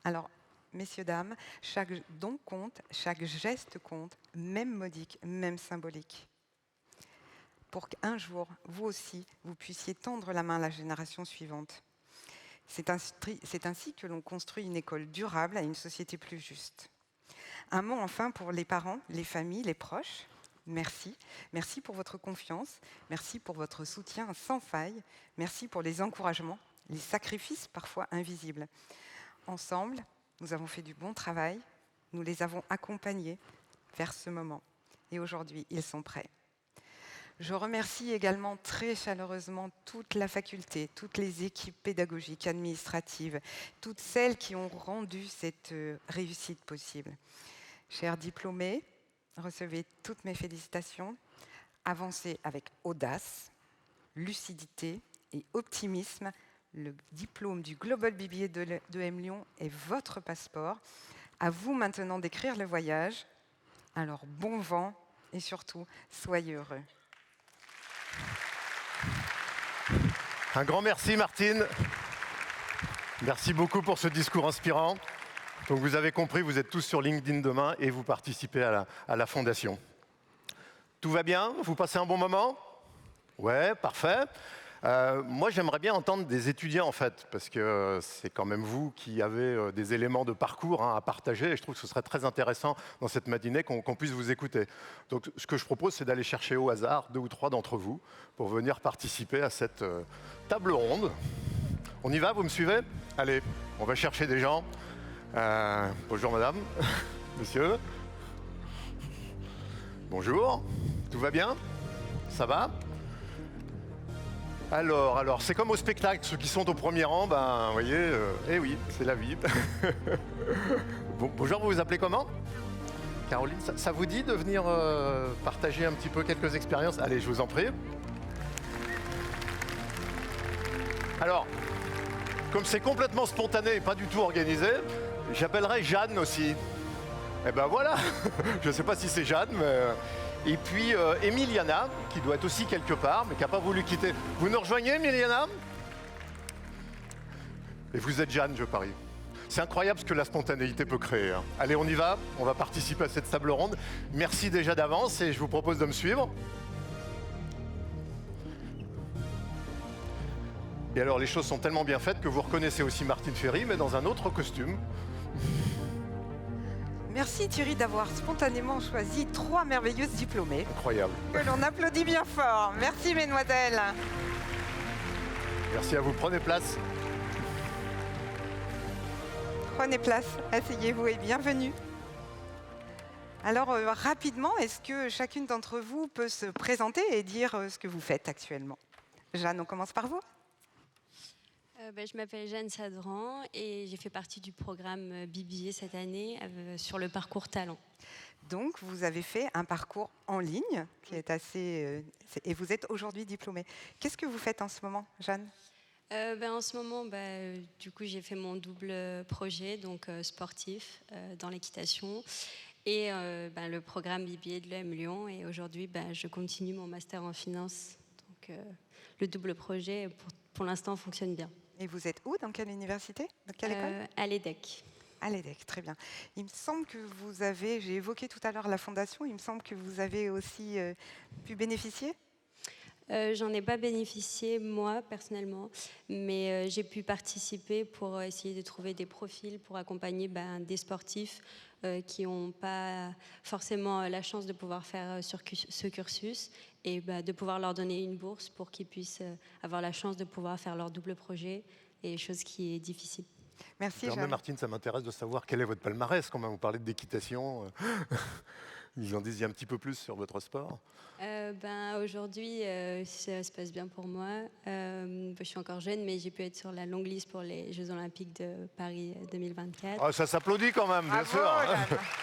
Alors, messieurs, dames, chaque don compte, chaque geste compte, même modique, même symbolique. Pour qu'un jour, vous aussi, vous puissiez tendre la main à la génération suivante. C'est ainsi que l'on construit une école durable à une société plus juste. Un mot enfin pour les parents, les familles, les proches. Merci. Merci pour votre confiance. Merci pour votre soutien sans faille. Merci pour les encouragements, les sacrifices parfois invisibles. ensemble, nous avons fait du bon travail, nous les avons accompagnés vers ce moment. Et aujourd'hui, ils sont prêts. Je remercie également très chaleureusement toute la faculté, toutes les équipes pédagogiques, administratives, toutes celles qui ont rendu cette réussite possible. Chers diplômés, recevez toutes mes félicitations. Avancez avec audace, lucidité et optimisme. Le diplôme du Global BBA de M Lyon est votre passeport. À vous maintenant d'écrire le voyage. Alors bon vent et surtout, soyez heureux. Un grand merci Martine. Merci beaucoup pour ce discours inspirant. Donc vous avez compris, vous êtes tous sur LinkedIn demain et vous participez à la fondation. Tout va bien? Vous passez un bon moment? Ouais, parfait. Moi, j'aimerais bien entendre des étudiants, en fait, parce que c'est quand même vous qui avez des éléments de parcours à partager, et je trouve que ce serait très intéressant dans cette matinée qu'on puisse vous écouter. Donc, ce que je propose, c'est d'aller chercher au hasard 2 ou 3 d'entre vous pour venir participer à cette table ronde. On y va, vous me suivez? Allez, on va chercher des gens. Bonjour, madame, monsieur. Bonjour, tout va bien? Ça va? Alors, c'est comme au spectacle, ceux qui sont au premier rang, ben, vous voyez, eh oui, c'est la vie. Bonjour, vous vous appelez comment? Caroline, ça vous dit de venir partager un petit peu quelques expériences? Allez, je vous en prie. Alors, comme c'est complètement spontané et pas du tout organisé, j'appellerai Jeanne aussi. Eh ben voilà, je ne sais pas si c'est Jeanne, mais... Et puis Emiliana, qui doit être aussi quelque part, mais qui n'a pas voulu quitter. Vous nous rejoignez, Emiliana? Et vous êtes Jeanne, je parie. C'est incroyable ce que la spontanéité peut créer. Hein. Allez, on y va. On va participer à cette table ronde. Merci déjà d'avance et je vous propose de me suivre. Et alors, les choses sont tellement bien faites que vous reconnaissez aussi Martine Ferry, mais dans un autre costume. Merci Thierry d'avoir spontanément choisi 3 merveilleuses diplômées. Incroyable. Que l'on applaudit bien fort. Merci mesdemoiselles. Merci à vous. Prenez place. Prenez place, asseyez-vous et bienvenue. Alors rapidement, est-ce que chacune d'entre vous peut se présenter et dire ce que vous faites actuellement? Jeanne, on commence par vous. Je m'appelle Jeanne Sadran et j'ai fait partie du programme BBA cette année sur le parcours talent. Donc, vous avez fait un parcours en ligne qui est assez... et vous êtes aujourd'hui diplômée. Qu'est-ce que vous faites en ce moment, Jeanne? En ce moment, du coup, j'ai fait mon double projet, donc sportif dans l'équitation et le programme BBA de l'EM Lyon. Et aujourd'hui, je continue mon master en finance. Donc, le double projet, pour l'instant, fonctionne bien. Et vous êtes où? Dans quelle université? Dans quelle école? À l'EDEC. À l'EDEC, très bien. Il me semble que vous avez, j'ai évoqué tout à l'heure la fondation, il me semble que vous avez aussi pu bénéficier? J'en ai pas bénéficié, moi, personnellement, mais j'ai pu participer pour essayer de trouver des profils pour accompagner des sportifs qui n'ont pas forcément la chance de pouvoir faire ce cursus et de pouvoir leur donner une bourse pour qu'ils puissent avoir la chance de pouvoir faire leur double projet, et chose qui est difficile. Merci, Jeanne. Martine, ça m'intéresse de savoir quel est votre palmarès quand même. Vous parlez d'équitation. Ils en disent un petit peu plus sur votre sport. Aujourd'hui, ça se passe bien pour moi. Je suis encore jeune, mais j'ai pu être sur la longue liste pour les Jeux Olympiques de Paris 2024. Ah, ça s'applaudit quand même, bien sûr.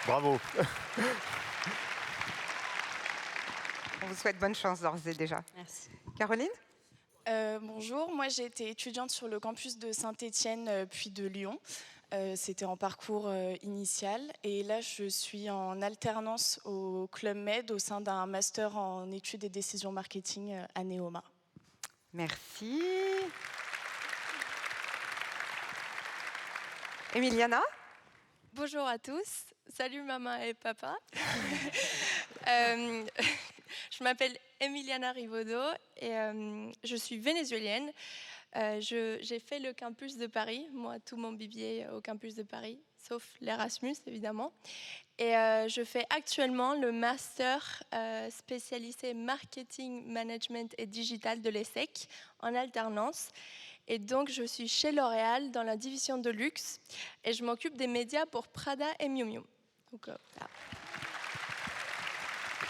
Bravo. On vous souhaite bonne chance d'ores et déjà. Merci. Caroline? Bonjour, moi j'ai été étudiante sur le campus de Saint-Étienne puis de Lyon. C'était en parcours initial et là je suis en alternance au Club Med au sein d'un master en études et décisions marketing à Neoma. Merci. Emiliana? Bonjour à tous. Salut maman et papa. Je m'appelle Emiliana Rivaudot et je suis vénézuélienne. J'ai fait le campus de Paris, moi tout mon BBA au campus de Paris, sauf l'Erasmus évidemment. Et je fais actuellement le master spécialisé marketing, management et digital de l'ESSEC en alternance. Et donc, je suis chez L'Oréal dans la division de luxe et je m'occupe des médias pour Prada et Miu Miu. Donc, voilà.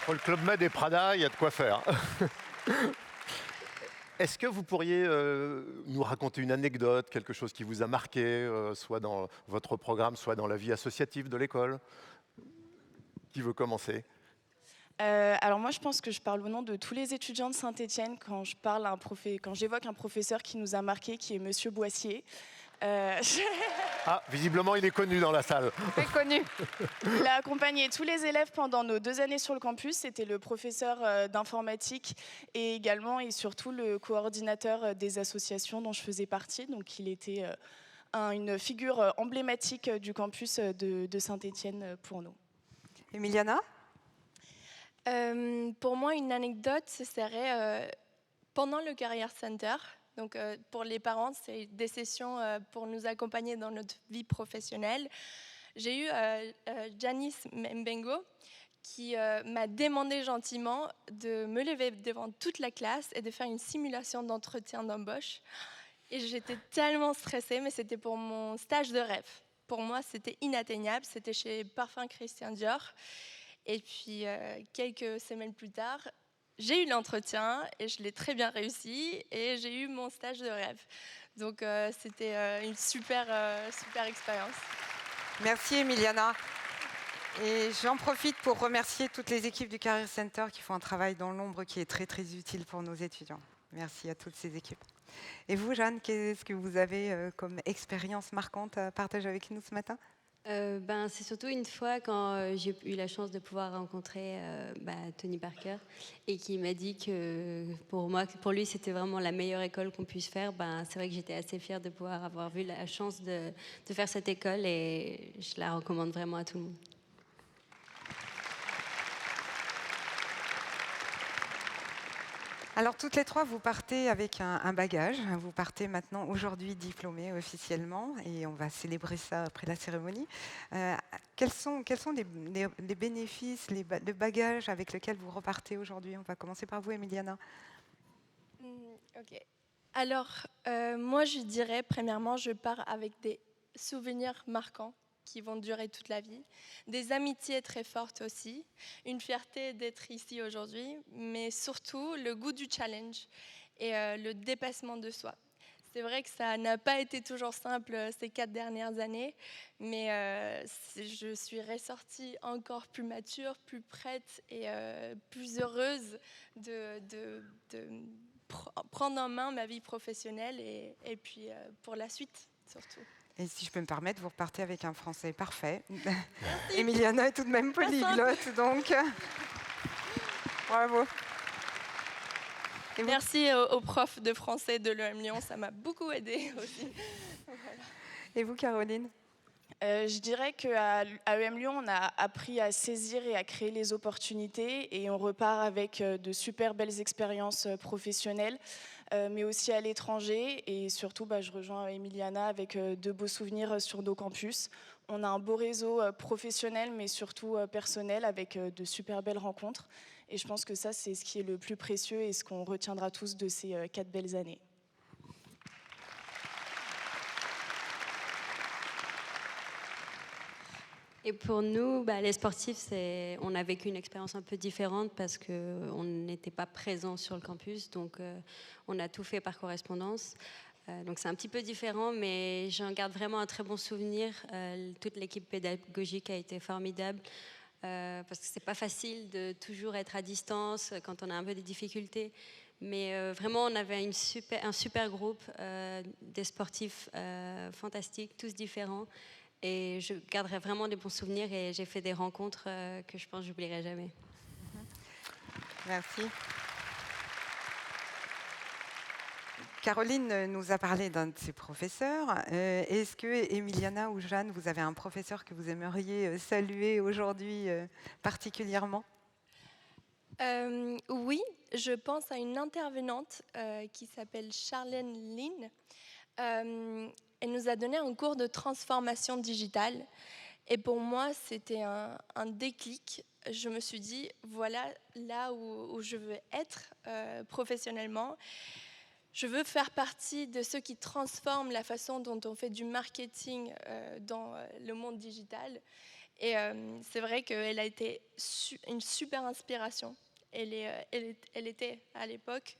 Pour le Club Med et Prada, il y a de quoi faire. Est-ce que vous pourriez nous raconter une anecdote, quelque chose qui vous a marqué, soit dans votre programme, soit dans la vie associative de l'école? Qui veut commencer? Alors moi, je pense que je parle au nom de tous les étudiants de Saint-Étienne quand j'évoque un professeur qui nous a marqué, qui est Monsieur Boissier. Ah, visiblement, il est connu dans la salle. Très connu. Il a accompagné tous les élèves pendant nos 2 années sur le campus. C'était le professeur d'informatique et également et surtout le coordinateur des associations dont je faisais partie. Donc il était une figure emblématique du campus de Saint-Étienne pour nous. Emiliana? Pour moi, une anecdote, ce serait pendant le Career Center. Donc, pour les parents, c'est des sessions pour nous accompagner dans notre vie professionnelle. J'ai eu Janice Mbengo qui m'a demandé gentiment de me lever devant toute la classe et de faire une simulation d'entretien d'embauche. Et j'étais tellement stressée, mais c'était pour mon stage de rêve. Pour moi, c'était inatteignable. C'était chez Parfum Christian Dior. Et puis, quelques semaines plus tard, j'ai eu l'entretien et je l'ai très bien réussi et j'ai eu mon stage de rêve. Donc, c'était une super expérience. Merci Emiliana. Et j'en profite pour remercier toutes les équipes du Career Center qui font un travail dans l'ombre qui est très très utile pour nos étudiants. Merci à toutes ces équipes. Et vous, Jeanne, qu'est-ce que vous avez comme expérience marquante à partager avec nous ce matin? C'est surtout une fois quand j'ai eu la chance de pouvoir rencontrer Tony Parker et qui m'a dit que pour lui, c'était vraiment la meilleure école qu'on puisse faire. C'est vrai que j'étais assez fière de pouvoir avoir eu la chance de faire cette école et je la recommande vraiment à tout le monde. Alors toutes les trois, vous partez avec un bagage. Vous partez maintenant aujourd'hui diplômés officiellement et on va célébrer ça après la cérémonie. Quels sont les bénéfices, le bagage avec lequel vous repartez aujourd'hui? On va commencer par vous, Emiliana. Ok. Alors, moi, je dirais, premièrement, je pars avec des souvenirs marquants qui vont durer toute la vie, des amitiés très fortes aussi, une fierté d'être ici aujourd'hui, mais surtout le goût du challenge et le dépassement de soi. C'est vrai que ça n'a pas été toujours simple ces 4 dernières années, mais je suis ressortie encore plus mature, plus prête et plus heureuse de prendre en main ma vie professionnelle et puis pour la suite surtout. Et si je peux me permettre, vous repartez avec un français parfait. Emiliana est tout de même polyglotte, donc bravo. Merci aux profs de français de l'EM Lyon, ça m'a beaucoup aidée aussi. Voilà. Et vous, Caroline? Je dirais qu'à EM Lyon, on a appris à saisir et à créer les opportunités et on repart avec de super belles expériences professionnelles, mais aussi à l'étranger. Et surtout, je rejoins Emiliana avec de beaux souvenirs sur nos campus. On a un beau réseau professionnel, mais surtout personnel, avec de super belles rencontres. Et je pense que ça, c'est ce qui est le plus précieux et ce qu'on retiendra tous de ces 4 belles années. Et pour nous, les sportifs, on a vécu une expérience un peu différente parce qu'on n'était pas présent sur le campus, donc on a tout fait par correspondance. Donc c'est un petit peu différent, mais j'en garde vraiment un très bon souvenir. Toute l'équipe pédagogique a été formidable parce que c'est pas facile de toujours être à distance quand on a un peu des difficultés. Mais vraiment, on avait un super groupe, des sportifs fantastiques, tous différents. Et je garderai vraiment des bons souvenirs et j'ai fait des rencontres que je pense que j'oublierai jamais. Merci. Caroline nous a parlé d'un de ses professeurs. Est-ce que Emiliana ou Jeanne, vous avez un professeur que vous aimeriez saluer aujourd'hui particulièrement? Oui, je pense à une intervenante qui s'appelle Charlène Lynn. Elle nous a donné un cours de transformation digitale. Et pour moi, c'était un déclic. Je me suis dit, voilà là où je veux être professionnellement. Je veux faire partie de ceux qui transforment la façon dont on fait du marketing dans le monde digital. Et c'est vrai qu'elle a été une super inspiration. Elle était à l'époque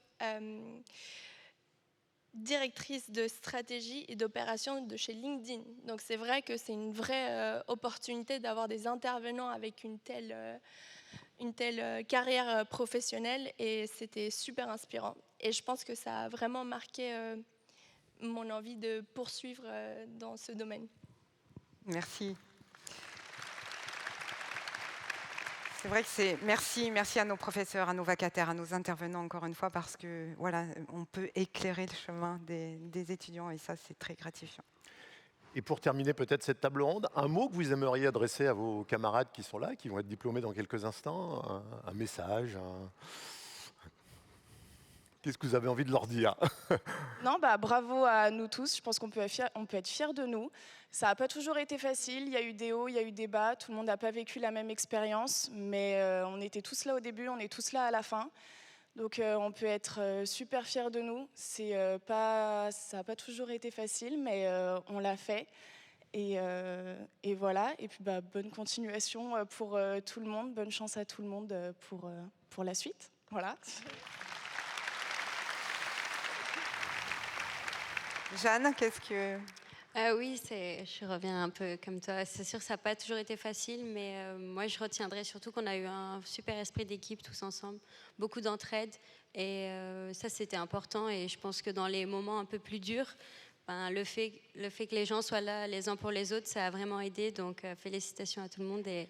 directrice de stratégie et d'opération de chez LinkedIn. Donc c'est vrai que c'est une vraie opportunité d'avoir des intervenants avec une telle carrière professionnelle, et c'était super inspirant. Et je pense que ça a vraiment marqué mon envie de poursuivre dans ce domaine. Merci. C'est vrai que merci à nos professeurs, à nos vacataires, à nos intervenants encore une fois, parce que voilà, on peut éclairer le chemin des étudiants et ça c'est très gratifiant. Et pour terminer peut-être cette table ronde, un mot que vous aimeriez adresser à vos camarades qui sont là, qui vont être diplômés dans quelques instants, un message, qu'est-ce que vous avez envie de leur dire? Non, bravo à nous tous. Je pense qu'on peut être fiers de nous. Ça n'a pas toujours été facile. Il y a eu des hauts, il y a eu des bas. Tout le monde n'a pas vécu la même expérience. Mais on était tous là au début, on est tous là à la fin. Donc on peut être super fiers de nous. Ça n'a pas toujours été facile, mais on l'a fait. Et voilà. Et puis bonne continuation pour tout le monde. Bonne chance à tout le monde pour la suite. Voilà. Jeanne, qu'est-ce que... Oui, je reviens un peu comme toi. C'est sûr que ça n'a pas toujours été facile, mais moi, je retiendrai surtout qu'on a eu un super esprit d'équipe tous ensemble, beaucoup d'entraide, et ça, c'était important. Et je pense que dans les moments un peu plus durs, le fait que les gens soient là les uns pour les autres, ça a vraiment aidé. Donc, félicitations à tout le monde, et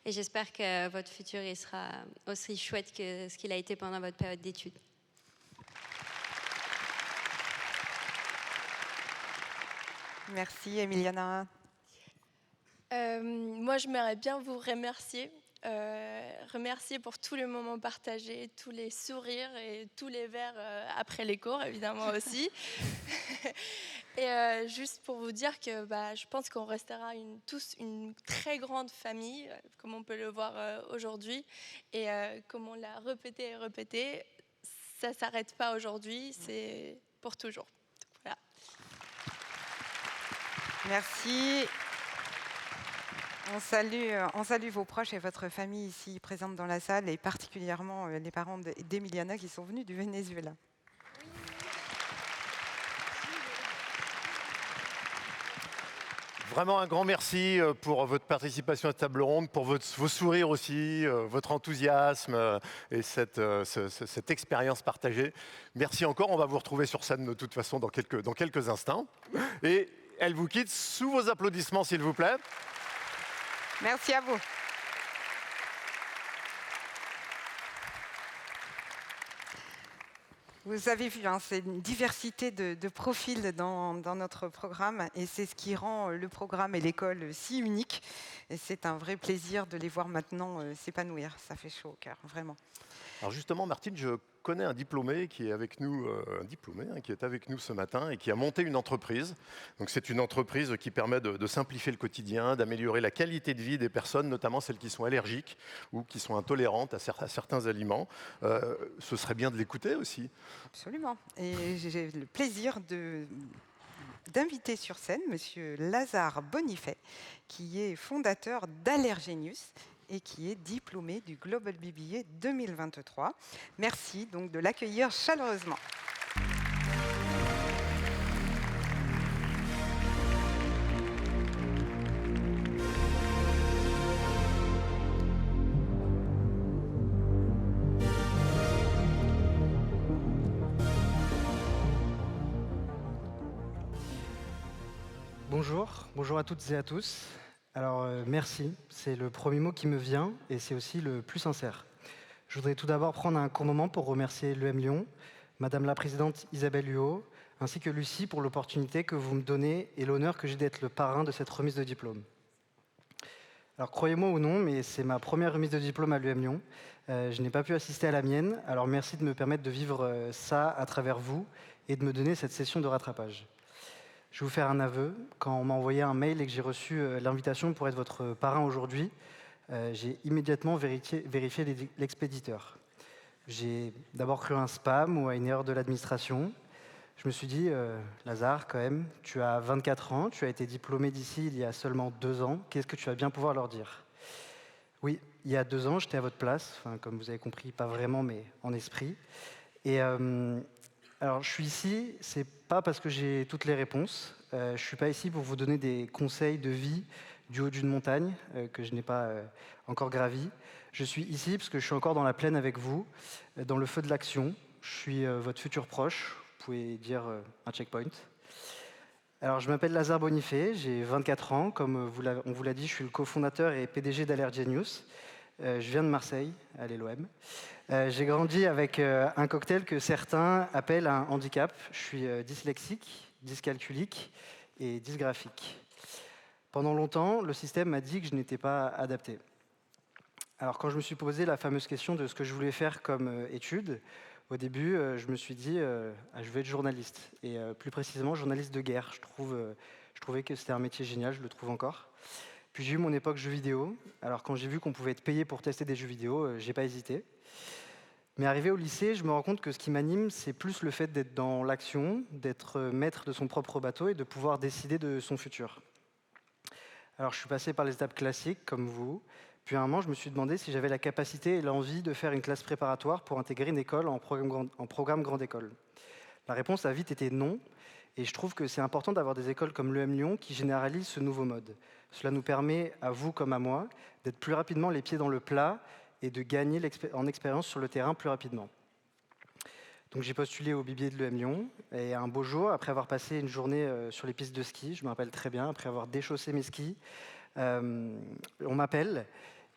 j'espère que votre futur il sera aussi chouette que ce qu'il a été pendant votre période d'études. Merci, Emiliana. Moi, j'aimerais bien vous remercier. Remercier pour tous les moments partagés, tous les sourires et tous les verres après les cours, évidemment aussi. Et juste pour vous dire que je pense qu'on restera tous une très grande famille, comme on peut le voir aujourd'hui. Et comme on l'a répété et répété, ça ne s'arrête pas aujourd'hui, c'est pour toujours. Voilà. Merci. On salue vos proches et votre famille ici présente dans la salle, et particulièrement les parents d'Emiliana qui sont venus du Venezuela. Vraiment un grand merci pour votre participation à cette table ronde, pour vos sourires aussi, votre enthousiasme et cette expérience partagée. Merci encore, on va vous retrouver sur scène de toute façon dans quelques instants. Et elle vous quitte sous vos applaudissements, s'il vous plaît. Merci à vous. Vous avez vu, c'est une diversité de profils dans notre programme, et c'est ce qui rend le programme et l'école si uniques. Et c'est un vrai plaisir de les voir maintenant s'épanouir. Ça fait chaud au cœur, vraiment. Alors justement, Martine, je connais un diplômé qui est avec nous, qui est avec nous ce matin et qui a monté une entreprise. Donc c'est une entreprise qui permet de simplifier le quotidien, d'améliorer la qualité de vie des personnes, notamment celles qui sont allergiques ou qui sont intolérantes à certains aliments. Ce serait bien de l'écouter aussi. Absolument. Et j'ai le plaisir d'inviter sur scène Monsieur Lazare Bonifay, qui est fondateur d'Allergenius et qui est diplômé du Global BBA 2023. Merci donc de l'accueillir chaleureusement. Bonjour à toutes et à tous. Alors merci, c'est le premier mot qui me vient et c'est aussi le plus sincère. Je voudrais tout d'abord prendre un court moment pour remercier l'EM Lyon, Madame la Présidente Isabelle Huot, ainsi que Lucie pour l'opportunité que vous me donnez et l'honneur que j'ai d'être le parrain de cette remise de diplôme. Alors croyez-moi ou non, mais c'est ma première remise de diplôme à l'EM Lyon. Je n'ai pas pu assister à la mienne, alors merci de me permettre de vivre ça à travers vous et de me donner cette session de rattrapage. Je vais vous faire un aveu. Quand on m'a envoyé un mail et que j'ai reçu l'invitation pour être votre parrain aujourd'hui, j'ai immédiatement vérifié l'expéditeur. J'ai d'abord cru à un spam ou à une erreur de l'administration. Je me suis dit, Lazare, quand même, tu as 24 ans, tu as été diplômé d'ici il y a seulement 2 ans, qu'est-ce que tu vas bien pouvoir leur dire? Oui, il y a 2 ans, j'étais à votre place, enfin, comme vous avez compris, pas vraiment, mais en esprit. Et alors, je suis ici, c'est pas parce que j'ai toutes les réponses, je suis pas ici pour vous donner des conseils de vie du haut d'une montagne que je n'ai pas encore gravi. Je suis ici parce que je suis encore dans la plaine avec vous, dans le feu de l'action. Je suis votre futur proche, vous pouvez dire un checkpoint. Alors, je m'appelle Lazare Bonifay, j'ai 24 ans. Comme on vous l'a dit, je suis le cofondateur et PDG d'Allergenius. Je viens de Marseille, allez l'OM. J'ai grandi avec un cocktail que certains appellent un handicap. Je suis dyslexique, dyscalculique et dysgraphique. Pendant longtemps, le système m'a dit que je n'étais pas adapté. Alors, quand je me suis posé la fameuse question de ce que je voulais faire comme étude, au début, je me suis dit, je vais être journaliste, et plus précisément journaliste de guerre. Je trouvais que c'était un métier génial, je le trouve encore. Puis j'ai eu mon époque jeux vidéo. Alors quand j'ai vu qu'on pouvait être payé pour tester des jeux vidéo, j'ai pas hésité. Mais arrivé au lycée, je me rends compte que ce qui m'anime, c'est plus le fait d'être dans l'action, d'être maître de son propre bateau et de pouvoir décider de son futur. Alors je suis passé par les étapes classiques, comme vous. Puis à un moment, je me suis demandé si j'avais la capacité et l'envie de faire une classe préparatoire pour intégrer une école en programme grande école. La réponse a vite été non, et je trouve que c'est important d'avoir des écoles comme l'EM Lyon qui généralisent ce nouveau mode. Cela nous permet, à vous comme à moi, d'être plus rapidement les pieds dans le plat et de gagner en expérience sur le terrain plus rapidement. Donc j'ai postulé au Bibier de l'EM Lyon, et un beau jour, après avoir passé une journée sur les pistes de ski, je me rappelle très bien, après avoir déchaussé mes skis, on m'appelle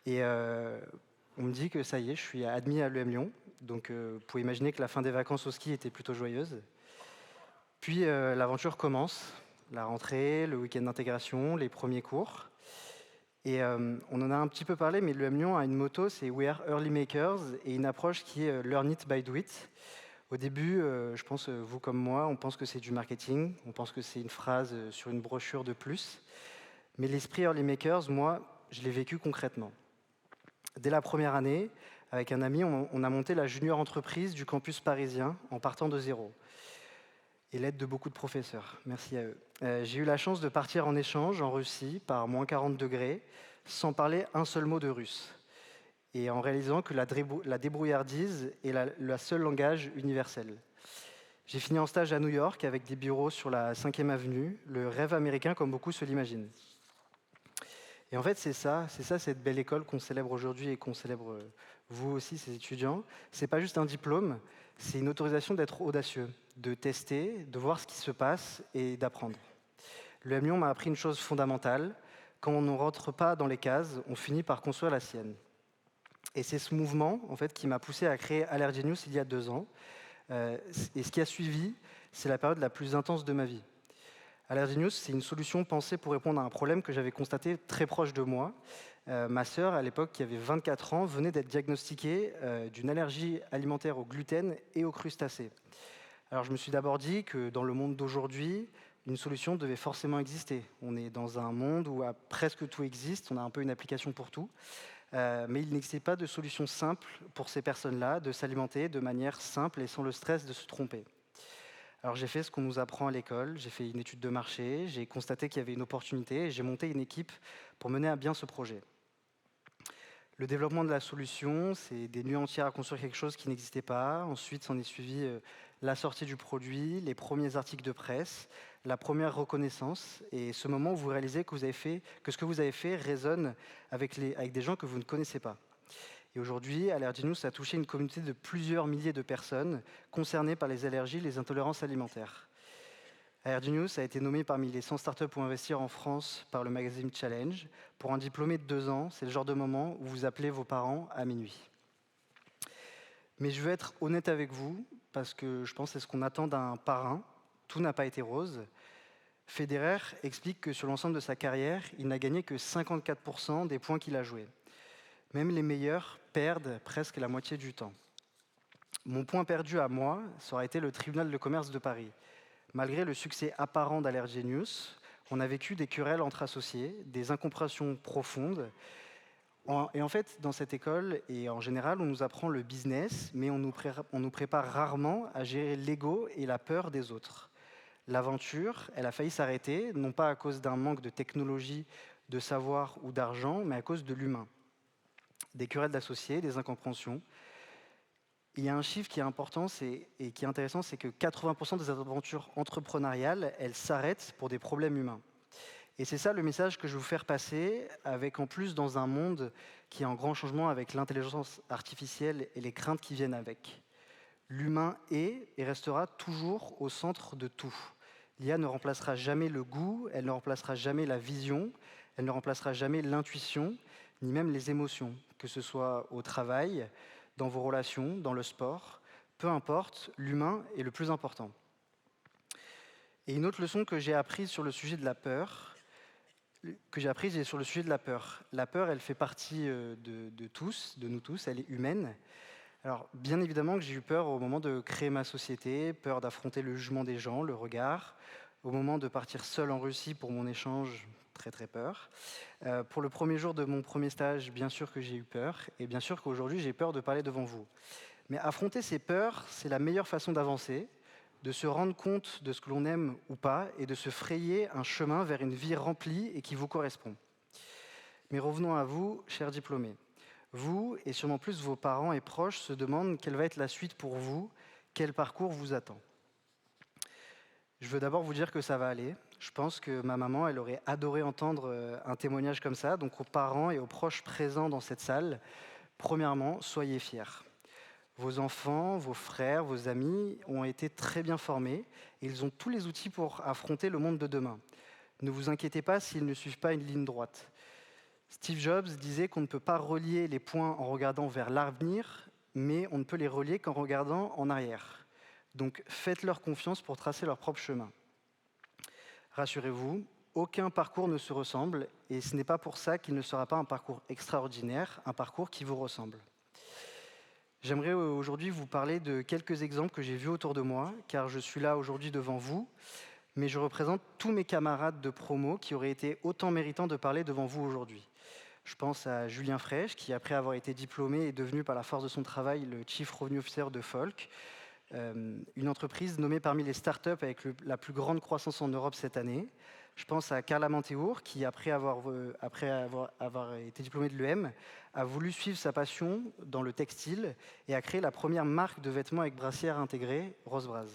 et on me dit que ça y est, je suis admis à l'EM Lyon. Donc vous pouvez imaginer que la fin des vacances au ski était plutôt joyeuse. Puis l'aventure commence, la rentrée, le week-end d'intégration, les premiers cours. Et on en a un petit peu parlé, mais l'EM Lyon a une motto, c'est We are early makers, et une approche qui est Learn it by do it. Au début, je pense, vous comme moi, on pense que c'est du marketing, on pense que c'est une phrase sur une brochure de plus. Mais l'esprit early makers, moi, je l'ai vécu concrètement. Dès la première année, avec un ami, on a monté la junior entreprise du campus parisien en partant de zéro. Et l'aide de beaucoup de professeurs, merci à eux. J'ai eu la chance de partir en échange en Russie par moins 40 degrés, sans parler un seul mot de russe. Et en réalisant que la débrouillardise est le seul langage universel. J'ai fini en stage à New York avec des bureaux sur la 5e avenue, le rêve américain comme beaucoup se l'imaginent. Et en fait, c'est ça cette belle école qu'on célèbre aujourd'hui et qu'on célèbre vous aussi, ces étudiants. C'est pas juste un diplôme, c'est une autorisation d'être audacieux, de tester, de voir ce qui se passe et d'apprendre. L'EM Lyon m'a appris une chose fondamentale, quand on ne rentre pas dans les cases, on finit par construire la sienne. Et c'est ce mouvement en fait, qui m'a poussé à créer Allergenius il y a 2 ans. Et ce qui a suivi, c'est la période la plus intense de ma vie. Allergenius, c'est une solution pensée pour répondre à un problème que j'avais constaté très proche de moi. Ma sœur, à l'époque, qui avait 24 ans, venait d'être diagnostiquée d'une allergie alimentaire au gluten et aux crustacés. Alors je me suis d'abord dit que dans le monde d'aujourd'hui, une solution devait forcément exister. On est dans un monde où presque tout existe, on a un peu une application pour tout. Mais il n'existait pas de solution simple pour ces personnes-là de s'alimenter de manière simple et sans le stress de se tromper. Alors j'ai fait ce qu'on nous apprend à l'école, j'ai fait une étude de marché, j'ai constaté qu'il y avait une opportunité et j'ai monté une équipe pour mener à bien ce projet. Le développement de la solution, c'est des nuits entières à construire quelque chose qui n'existait pas. Ensuite, s'en est suivi la sortie du produit, les premiers articles de presse, la première reconnaissance et ce moment où vous réalisez que ce que vous avez fait résonne avec des gens que vous ne connaissez pas. Et aujourd'hui, Allergenius a touché une communauté de plusieurs milliers de personnes concernées par les allergies et les intolérances alimentaires. Allergenius a été nommé parmi les 100 startups pour investir en France par le magazine Challenge. Pour un diplômé de 2 ans, c'est le genre de moment où vous appelez vos parents à minuit. Mais je veux être honnête avec vous, parce que je pense que c'est ce qu'on attend d'un parrain. Tout n'a pas été rose. Federer explique que sur l'ensemble de sa carrière, il n'a gagné que 54% des points qu'il a joués. Même les meilleurs perdent presque la moitié du temps. Mon point perdu à moi, ça aurait été le tribunal de commerce de Paris. Malgré le succès apparent d'Allergenius, on a vécu des querelles entre associés, des incompréhensions profondes. Et en fait, dans cette école, et en général, on nous apprend le business, mais on nous prépare rarement à gérer l'ego et la peur des autres. L'aventure, elle a failli s'arrêter, non pas à cause d'un manque de technologie, de savoir ou d'argent, mais à cause de l'humain. Des querelles d'associés, des incompréhensions. Il y a un chiffre qui est important et qui est intéressant, c'est que 80% des aventures entrepreneuriales, elles s'arrêtent pour des problèmes humains. Et c'est ça le message que je veux vous faire passer, avec en plus dans un monde qui est en grand changement avec l'intelligence artificielle et les craintes qui viennent avec. L'humain est et restera toujours au centre de tout. L'IA ne remplacera jamais le goût, elle ne remplacera jamais la vision, elle ne remplacera jamais l'intuition, ni même les émotions, que ce soit au travail, dans vos relations, dans le sport, peu importe, l'humain est le plus important. Et une autre leçon que j'ai apprise sur le sujet de la peur, La peur, elle fait partie de nous tous, elle est humaine. Alors, bien évidemment que j'ai eu peur au moment de créer ma société, peur d'affronter le jugement des gens, le regard. Au moment de partir seul en Russie pour mon échange, très peur. Pour le premier jour de mon premier stage, bien sûr que j'ai eu peur. Et bien sûr qu'aujourd'hui, j'ai peur de parler devant vous. Mais affronter ces peurs, c'est la meilleure façon d'avancer, de se rendre compte de ce que l'on aime ou pas et de se frayer un chemin vers une vie remplie et qui vous correspond. Mais revenons à vous, chers diplômés. Vous, et sûrement plus vos parents et proches, se demandent quelle va être la suite pour vous, quel parcours vous attend. Je veux d'abord vous dire que ça va aller. Je pense que ma maman, elle aurait adoré entendre un témoignage comme ça. Donc aux parents et aux proches présents dans cette salle, premièrement, soyez fiers. Vos enfants, vos frères, vos amis ont été très bien formés et ils ont tous les outils pour affronter le monde de demain. Ne vous inquiétez pas s'ils ne suivent pas une ligne droite. Steve Jobs disait qu'on ne peut pas relier les points en regardant vers l'avenir, mais on ne peut les relier qu'en regardant en arrière. Donc faites-leur confiance pour tracer leur propre chemin. Rassurez-vous, aucun parcours ne se ressemble et ce n'est pas pour ça qu'il ne sera pas un parcours extraordinaire, un parcours qui vous ressemble. J'aimerais aujourd'hui vous parler de quelques exemples que j'ai vus autour de moi, car je suis là aujourd'hui devant vous, mais je représente tous mes camarades de promo qui auraient été autant méritants de parler devant vous aujourd'hui. Je pense à Julien Fraîche, qui après avoir été diplômé est devenu par la force de son travail le Chief Revenue Officer de Folk, une entreprise nommée parmi les startups avec la plus grande croissance en Europe cette année. Je pense à Carla Mantéour, qui après avoir été diplômée de l'EM, a voulu suivre sa passion dans le textile et a créé la première marque de vêtements avec brassière intégrée, Rosebraz.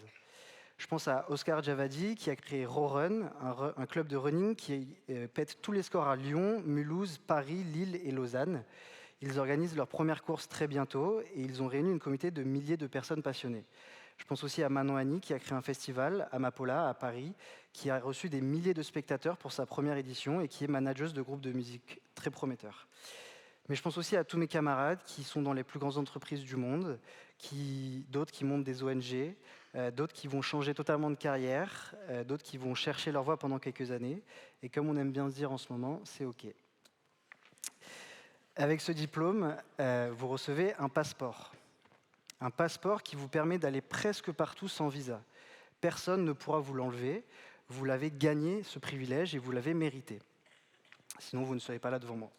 Je pense à Oscar Javadi, qui a créé Rorun, un club de running qui pète tous les scores à Lyon, Mulhouse, Paris, Lille et Lausanne. Ils organisent leur première course très bientôt et ils ont réuni une communauté de milliers de personnes passionnées. Je pense aussi à Manon Annie, qui a créé un festival, Amapola, à Paris, qui a reçu des milliers de spectateurs pour sa première édition et qui est manageuse de groupes de musique très prometteurs. Mais je pense aussi à tous mes camarades qui sont dans les plus grandes entreprises du monde, d'autres qui montent des ONG, d'autres qui vont changer totalement de carrière, d'autres qui vont chercher leur voie pendant quelques années. Et comme on aime bien dire en ce moment, c'est OK. Avec ce diplôme, vous recevez un passeport. Un passeport qui vous permet d'aller presque partout sans visa. Personne ne pourra vous l'enlever. Vous l'avez gagné, ce privilège, et vous l'avez mérité. Sinon, vous ne serez pas là devant moi.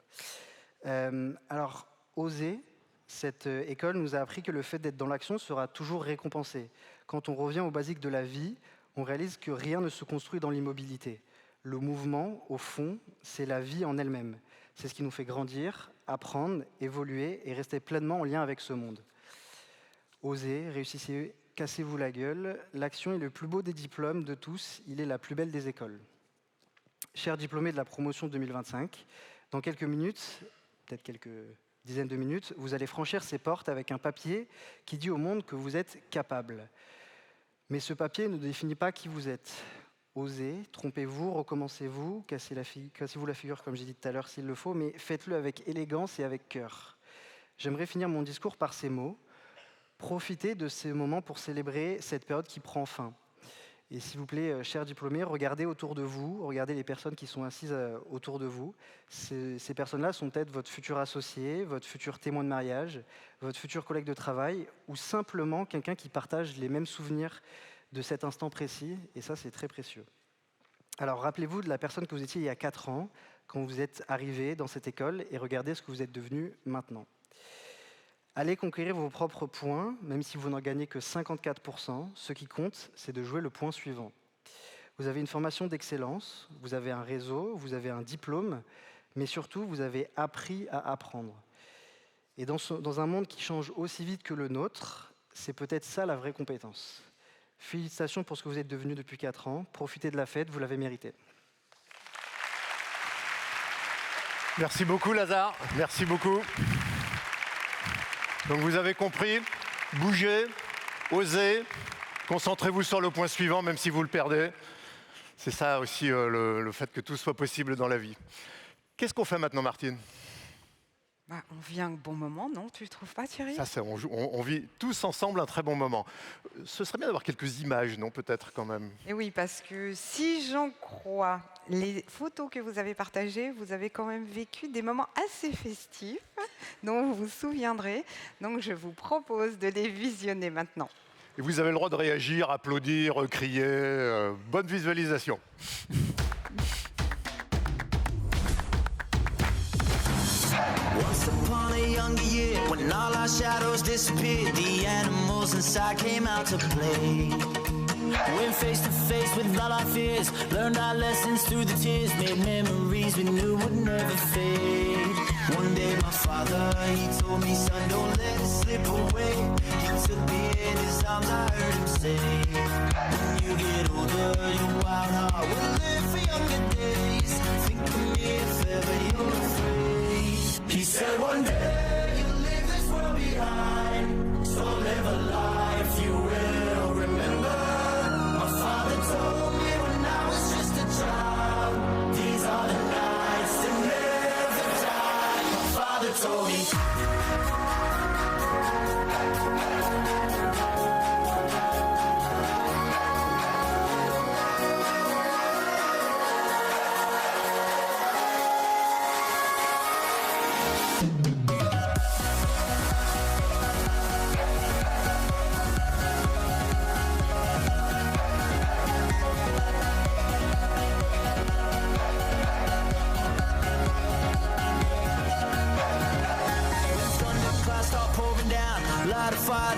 Alors, osez, cette école nous a appris que le fait d'être dans l'action sera toujours récompensé. Quand on revient aux basiques de la vie, on réalise que rien ne se construit dans l'immobilité. Le mouvement, au fond, c'est la vie en elle-même. C'est ce qui nous fait grandir, apprendre, évoluer et rester pleinement en lien avec ce monde. Osez, réussissez, cassez-vous la gueule. L'action est le plus beau des diplômes de tous, il est la plus belle des écoles. Chers diplômés de la promotion 2025, dans quelques minutes, peut-être quelques dizaines de minutes, vous allez franchir ces portes avec un papier qui dit au monde que vous êtes capable. Mais ce papier ne définit pas qui vous êtes. Osez, trompez-vous, recommencez-vous, cassez-vous la figure comme j'ai dit tout à l'heure s'il le faut, mais faites-le avec élégance et avec cœur. J'aimerais finir mon discours par ces mots. Profitez de ces moments pour célébrer cette période qui prend fin. Et s'il vous plaît, chers diplômés, regardez autour de vous, regardez les personnes qui sont assises autour de vous. Ces personnes-là sont peut-être votre futur associé, votre futur témoin de mariage, votre futur collègue de travail, ou simplement quelqu'un qui partage les mêmes souvenirs de cet instant précis, et ça, c'est très précieux. Alors, rappelez-vous de la personne que vous étiez il y a 4 ans, quand vous êtes arrivé dans cette école et regardez ce que vous êtes devenu maintenant. Allez conquérir vos propres points, même si vous n'en gagnez que 54%. Ce qui compte, c'est de jouer le point suivant. Vous avez une formation d'excellence, vous avez un réseau, vous avez un diplôme, mais surtout, vous avez appris à apprendre. Et dans un monde qui change aussi vite que le nôtre, c'est peut-être ça la vraie compétence. Félicitations pour ce que vous êtes devenu depuis 4 ans. Profitez de la fête, vous l'avez mérité. Merci beaucoup Lazare, merci beaucoup. Donc vous avez compris, bougez, osez, concentrez-vous sur le point suivant même si vous le perdez. C'est ça aussi le fait que tout soit possible dans la vie. Qu'est-ce qu'on fait maintenant, Martine ? On vit un bon moment, non? Tu ne trouves pas, Thierry? Ça, on vit tous ensemble un très bon moment. Ce serait bien d'avoir quelques images, non, peut-être quand même? Et oui, parce que si j'en crois les photos que vous avez partagées, vous avez quand même vécu des moments assez festifs dont vous vous souviendrez. Donc je vous propose de les visionner maintenant. Et vous avez le droit de réagir, applaudir, crier. Bonne visualisation. Once upon a younger year, when all our shadows disappeared, the animals inside came out to play. Went face to face with all our fears, learned our lessons through the tears, made memories we knew would never fade. One day my father, he told me, son, don't let it slip away. He took me in his arms, I heard him say, when you get older, your wild heart will live for younger days. Think of me if ever you're afraid. He said one day you'll leave this world behind, so live a life you will remember. My father told me when I was just a child, these are the nights that never die. My father told me.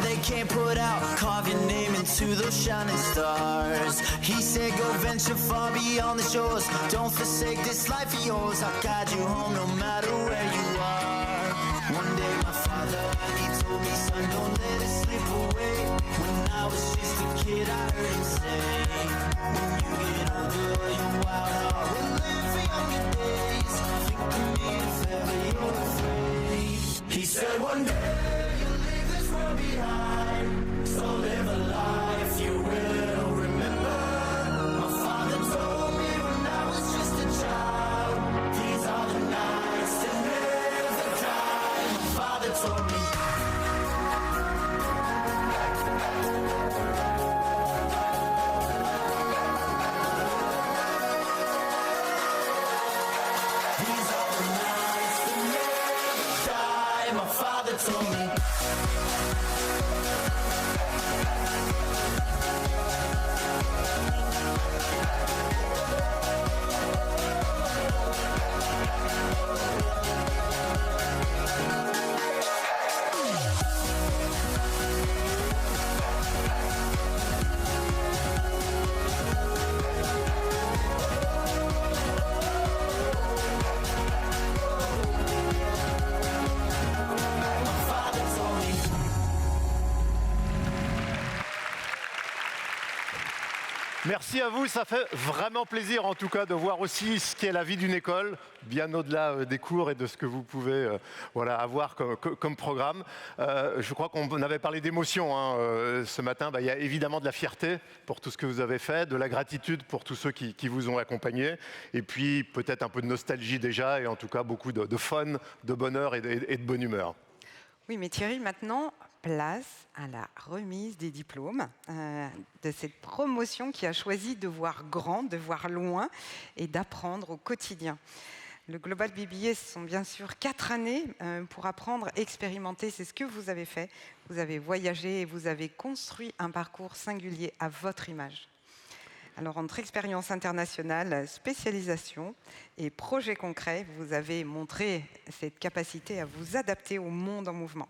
They can't put out, carve your name into those shining stars. He said go venture far beyond the shores, don't forsake this life of yours. I'll guide you home no matter where you are. One day my father, he told me, son, don't let it slip away. When I was just a kid I heard him say, when you get older your wild heart will live for younger days. Think of me if ever you're afraid. He said one day behind, so live a life you will remember. My father told me when I was just a child, these are the nights that never die. My father told me. These are the nights that never die. My father told me. Merci à vous, ça fait vraiment plaisir en tout cas de voir aussi ce qu'est la vie d'une école, bien au-delà des cours et de ce que vous pouvez avoir comme programme. Je crois qu'on avait parlé d'émotion ce matin. Il y a évidemment de la fierté pour tout ce que vous avez fait, de la gratitude pour tous ceux qui vous ont accompagnés, et puis peut-être un peu de nostalgie déjà, et en tout cas beaucoup de fun, de bonheur et de bonne humeur. Oui, mais Thierry, maintenant, place à la remise des diplômes de cette promotion qui a choisi de voir grand, de voir loin et d'apprendre au quotidien. Le Global BBA, ce sont bien sûr 4 années pour apprendre, expérimenter. C'est ce que vous avez fait. Vous avez voyagé et vous avez construit un parcours singulier à votre image. Alors, entre expérience internationale, spécialisation et projet concret, vous avez montré cette capacité à vous adapter au monde en mouvement.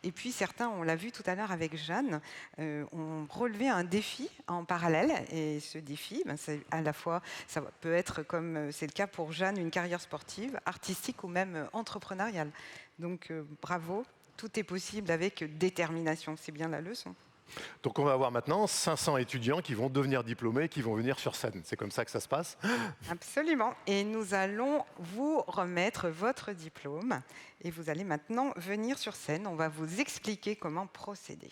Et puis certains, on l'a vu tout à l'heure avec Jeanne, ont relevé un défi en parallèle. Et ce défi, c'est à la fois, ça peut être, comme c'est le cas pour Jeanne, une carrière sportive, artistique ou même entrepreneuriale. Donc bravo, tout est possible avec détermination. C'est bien la leçon. Donc on va avoir maintenant 500 étudiants qui vont devenir diplômés, qui vont venir sur scène. C'est comme ça que ça se passe? Absolument. Et nous allons vous remettre votre diplôme. Et vous allez maintenant venir sur scène. On va vous expliquer comment procéder.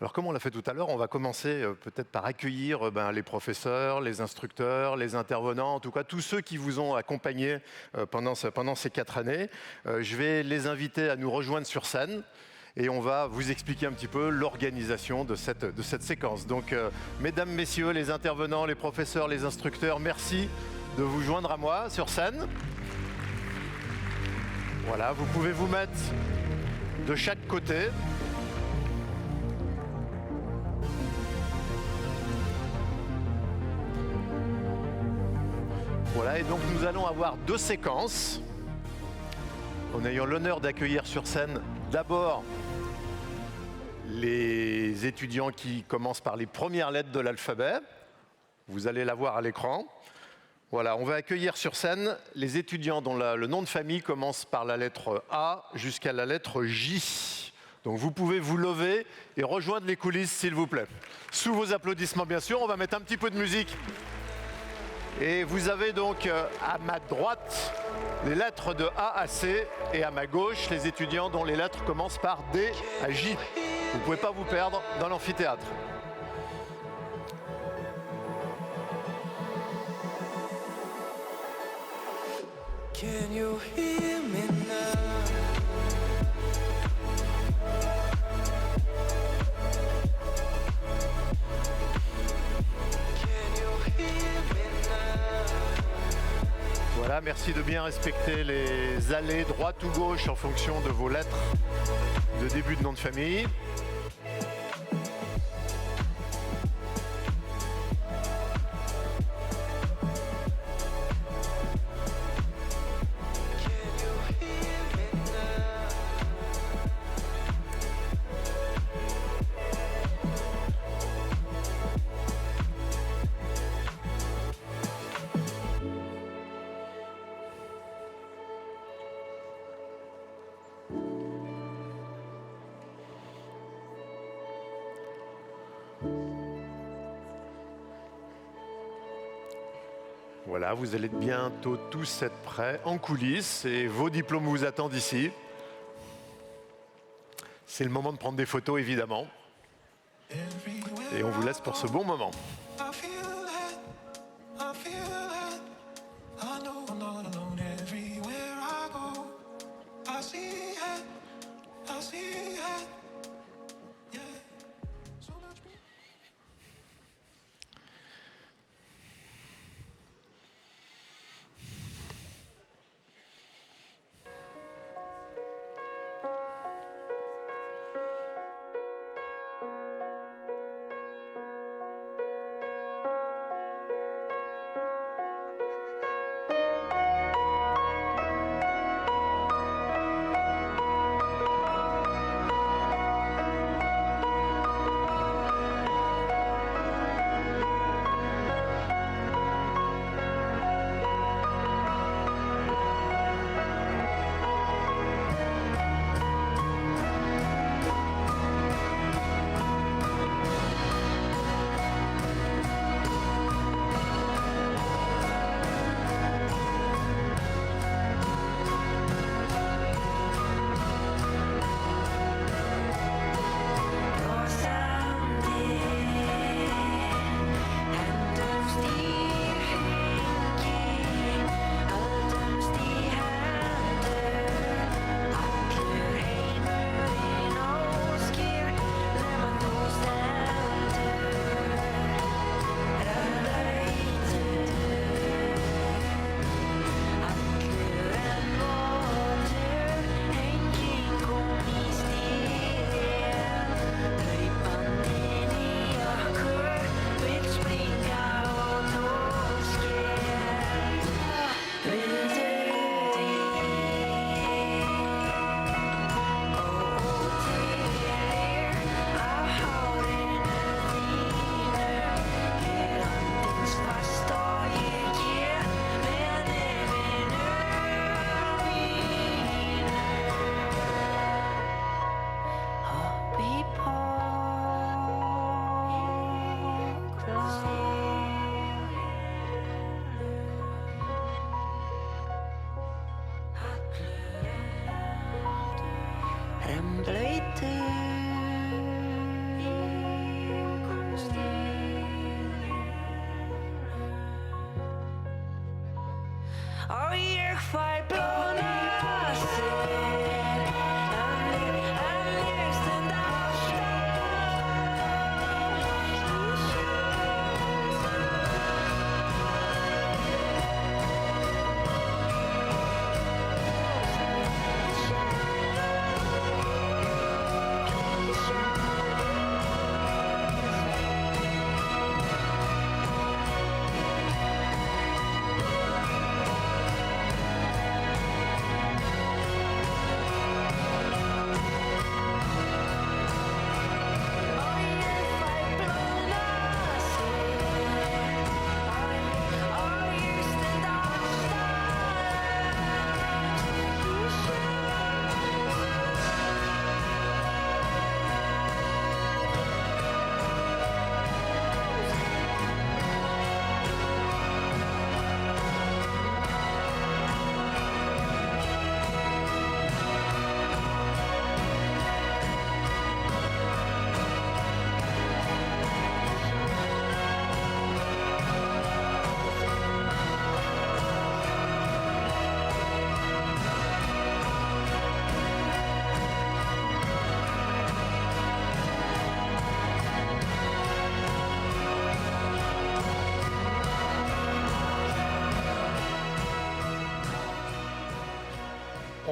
Alors comme on l'a fait tout à l'heure, on va commencer peut-être par accueillir les professeurs, les instructeurs, les intervenants, en tout cas tous ceux qui vous ont accompagné pendant ces 4 années. Je vais les inviter à nous rejoindre sur scène. Et on va vous expliquer un petit peu l'organisation de cette séquence. Donc, mesdames, messieurs, les intervenants, les professeurs, les instructeurs, merci de vous joindre à moi sur scène. Voilà, vous pouvez vous mettre de chaque côté. Voilà, et donc nous allons avoir 2 séquences. En ayant l'honneur d'accueillir sur scène d'abord les étudiants qui commencent par les premières lettres de l'alphabet. Vous allez la voir à l'écran. Voilà, on va accueillir sur scène les étudiants dont le nom de famille commence par la lettre A jusqu'à la lettre J. Donc vous pouvez vous lever et rejoindre les coulisses, s'il vous plaît. Sous vos applaudissements, bien sûr, on va mettre un petit peu de musique. Et vous avez donc à ma droite les lettres de A à C et à ma gauche les étudiants dont les lettres commencent par D à J. Vous ne pouvez pas vous perdre dans l'amphithéâtre. Can you hear me now? Voilà, merci de bien respecter les allées droite ou gauche en fonction de vos lettres de début de nom de famille. Voilà, vous allez bientôt tous être prêts en coulisses et vos diplômes vous attendent ici. C'est le moment de prendre des photos, évidemment. Et on vous laisse pour ce bon moment.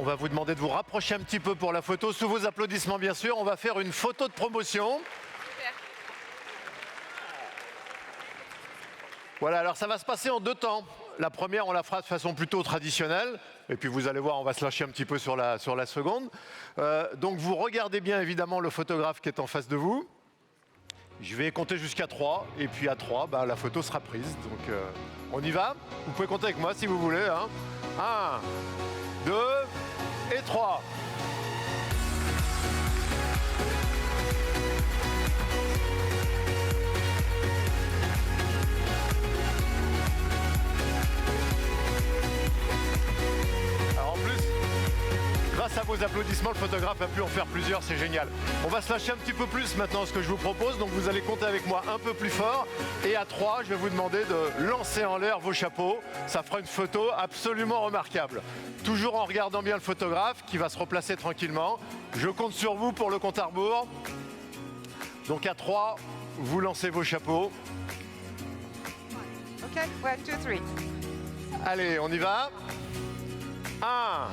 va vous demander de vous rapprocher un petit peu pour la photo. Sous vos applaudissements, bien sûr, on va faire une photo de promotion. Voilà, alors ça va se passer en 2 temps. La première, on la fera de façon plutôt traditionnelle. Et puis vous allez voir, on va se lâcher un petit peu sur la seconde. Donc vous regardez bien évidemment le photographe qui est en face de vous. Je vais compter jusqu'à 3. Et puis à 3, bah, la photo sera prise. Donc on y va. Vous pouvez compter avec moi si vous voulez. Hein. 1, 2 et 3. Grâce à vos applaudissements, le photographe a pu en faire plusieurs, c'est génial. On va se lâcher un petit peu plus maintenant, ce que je vous propose. Donc vous allez compter avec moi un peu plus fort. Et à 3, je vais vous demander de lancer en l'air vos chapeaux. Ça fera une photo absolument remarquable. Toujours en regardant bien le photographe qui va se replacer tranquillement. Je compte sur vous pour le compte à rebours. Donc à 3, vous lancez vos chapeaux. OK, 1, 2, 3. Allez, on y va. 1,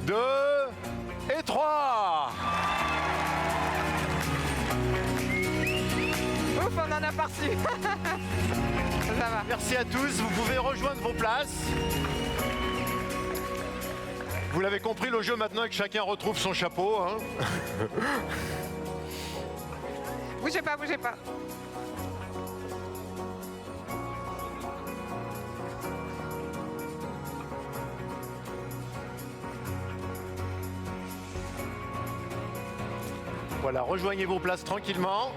2 et 3. Ouf, on en a pas reçu. Ça va. Merci à tous, vous pouvez rejoindre vos places. Vous l'avez compris, le jeu maintenant est que chacun retrouve son chapeau. Hein. Bougez pas, bougez pas. Voilà, rejoignez vos places tranquillement.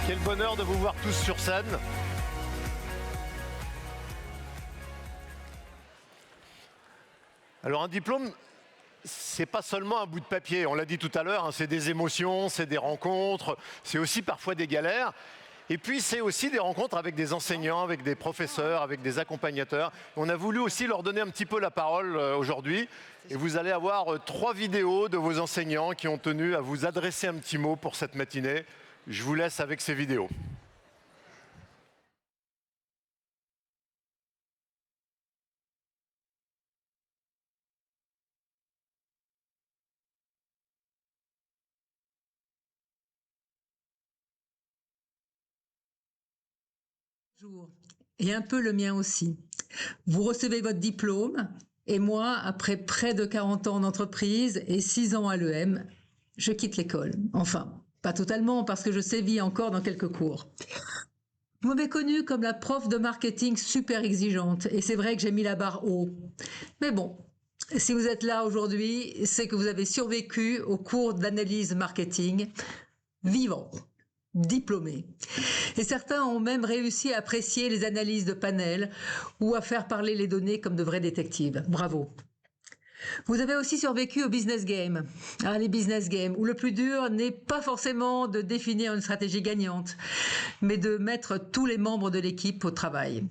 Quel bonheur de vous voir tous sur scène. Alors un diplôme, c'est pas seulement un bout de papier, on l'a dit tout à l'heure, hein, c'est des émotions, c'est des rencontres, c'est aussi parfois des galères. Et puis c'est aussi des rencontres avec des enseignants, avec des professeurs, avec des accompagnateurs. On a voulu aussi leur donner un petit peu la parole aujourd'hui. Et vous allez avoir 3 vidéos de vos enseignants qui ont tenu à vous adresser un petit mot pour cette matinée. Je vous laisse avec ces vidéos. Et un peu le mien aussi. Vous recevez votre diplôme et moi, après près de 40 ans d'entreprise et 6 ans à l'EM, je quitte l'école. Enfin, pas totalement parce que je sévis encore dans quelques cours. Vous m'avez connue comme la prof de marketing super exigeante et c'est vrai que j'ai mis la barre haut. Mais bon, si vous êtes là aujourd'hui, c'est que vous avez survécu au cours d'analyse marketing vivant. Diplômés. Et certains ont même réussi à apprécier les analyses de panel ou à faire parler les données comme de vrais détectives. Bravo. Vous avez aussi survécu au business game. Ah, les business games, où le plus dur n'est pas forcément de définir une stratégie gagnante, mais de mettre tous les membres de l'équipe au travail.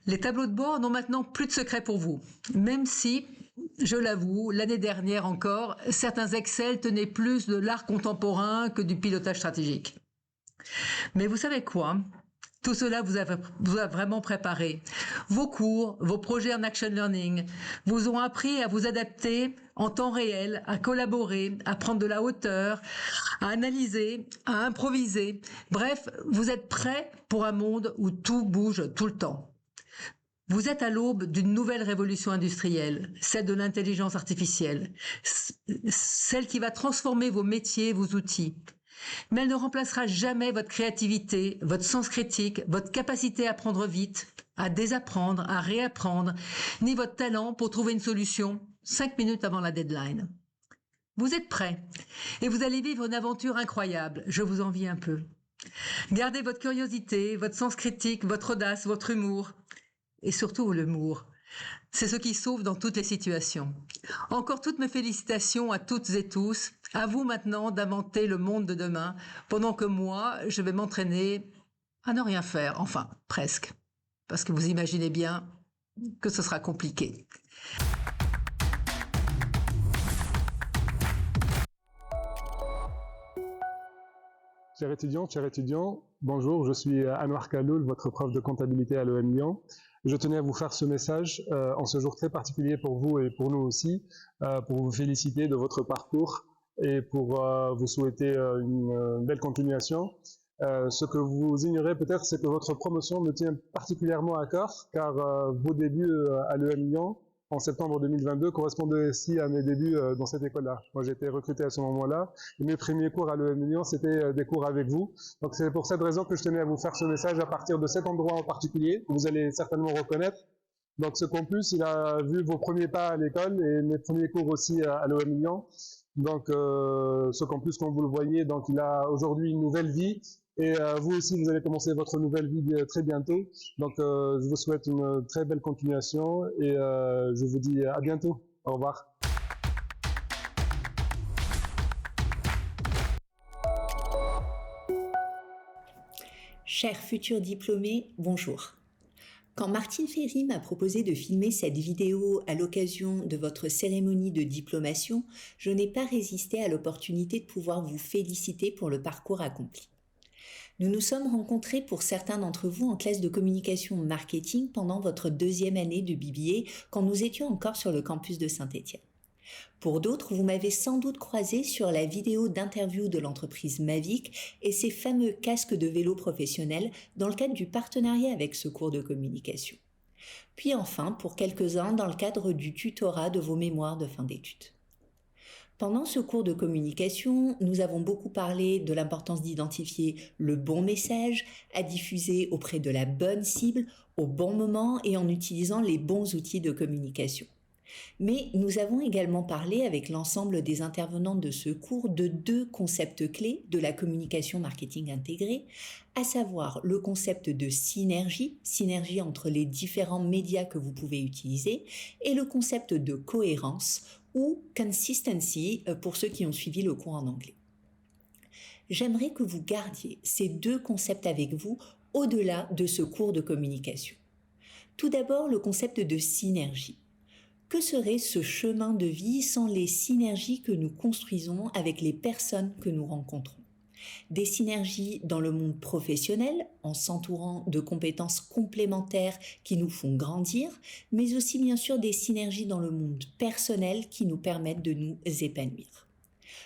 Les tableaux de bord n'ont maintenant plus de secret pour vous, même si, je l'avoue, l'année dernière encore, certains Excel tenaient plus de l'art contemporain que du pilotage stratégique. Mais vous savez quoi ? Tout cela vous a vraiment préparé. Vos cours, vos projets en action learning vous ont appris à vous adapter en temps réel, à collaborer, à prendre de la hauteur, à analyser, à improviser. Bref, vous êtes prêts pour un monde où tout bouge tout le temps. Vous êtes à l'aube d'une nouvelle révolution industrielle, celle de l'intelligence artificielle, celle qui va transformer vos métiers, vos outils. Mais elle ne remplacera jamais votre créativité, votre sens critique, votre capacité à apprendre vite, à désapprendre, à réapprendre, ni votre talent pour trouver une solution 5 minutes avant la deadline. Vous êtes prêts et vous allez vivre une aventure incroyable. Je vous envie un peu. Gardez votre curiosité, votre sens critique, votre audace, votre humour et surtout l'humour. C'est ce qui sauve dans toutes les situations. Encore toutes mes félicitations à toutes et tous. À vous maintenant d'inventer le monde de demain, pendant que moi, je vais m'entraîner à ne rien faire. Enfin, presque. Parce que vous imaginez bien que ce sera compliqué. Chers étudiants, bonjour, je suis Anouar Kaloul, votre prof de comptabilité à l'EM Lyon. Je tenais à vous faire ce message en ce jour très particulier pour vous et pour nous aussi, pour vous féliciter de votre parcours et pour vous souhaiter une belle continuation. Ce que vous ignorez peut-être, c'est que votre promotion me tient particulièrement à cœur, car vos débuts à l'EM Lyon, en septembre 2022, correspondaient aussi à mes débuts dans cette école-là. Moi, j'ai été recruté à ce moment-là, et mes premiers cours à l'EM Lyon, c'était des cours avec vous. Donc, c'est pour cette raison que je tenais à vous faire ce message à partir de cet endroit en particulier, que vous allez certainement reconnaître. Donc, ce campus, il a vu vos premiers pas à l'école, et mes premiers cours aussi à l'EM Lyon. Donc, ce campus, comme vous le voyez, donc, il a aujourd'hui une nouvelle vie. Et vous aussi, vous allez commencer votre nouvelle vie très bientôt. Donc, je vous souhaite une très belle continuation et je vous dis à bientôt. Au revoir. Chers futurs diplômés, bonjour. Quand Martine Ferry m'a proposé de filmer cette vidéo à l'occasion de votre cérémonie de diplomation, je n'ai pas résisté à l'opportunité de pouvoir vous féliciter pour le parcours accompli. Nous nous sommes rencontrés pour certains d'entre vous en classe de communication marketing pendant votre 2e année de BBA quand nous étions encore sur le campus de Saint-Étienne. Pour d'autres, vous m'avez sans doute croisé sur la vidéo d'interview de l'entreprise Mavic et ses fameux casques de vélo professionnels dans le cadre du partenariat avec ce cours de communication. Puis enfin, pour quelques-uns, dans le cadre du tutorat de vos mémoires de fin d'études. Pendant ce cours de communication, nous avons beaucoup parlé de l'importance d'identifier le bon message à diffuser auprès de la bonne cible, au bon moment et en utilisant les bons outils de communication. Mais nous avons également parlé avec l'ensemble des intervenants de ce cours de 2 concepts clés de la communication marketing intégrée, à savoir le concept de synergie entre les différents médias que vous pouvez utiliser, et le concept de cohérence, ou consistency pour ceux qui ont suivi le cours en anglais. J'aimerais que vous gardiez ces 2 concepts avec vous au-delà de ce cours de communication. Tout d'abord, le concept de synergie. Que serait ce chemin de vie sans les synergies que nous construisons avec les personnes que nous rencontrons ? Des synergies dans le monde professionnel, en s'entourant de compétences complémentaires qui nous font grandir, mais aussi bien sûr des synergies dans le monde personnel qui nous permettent de nous épanouir.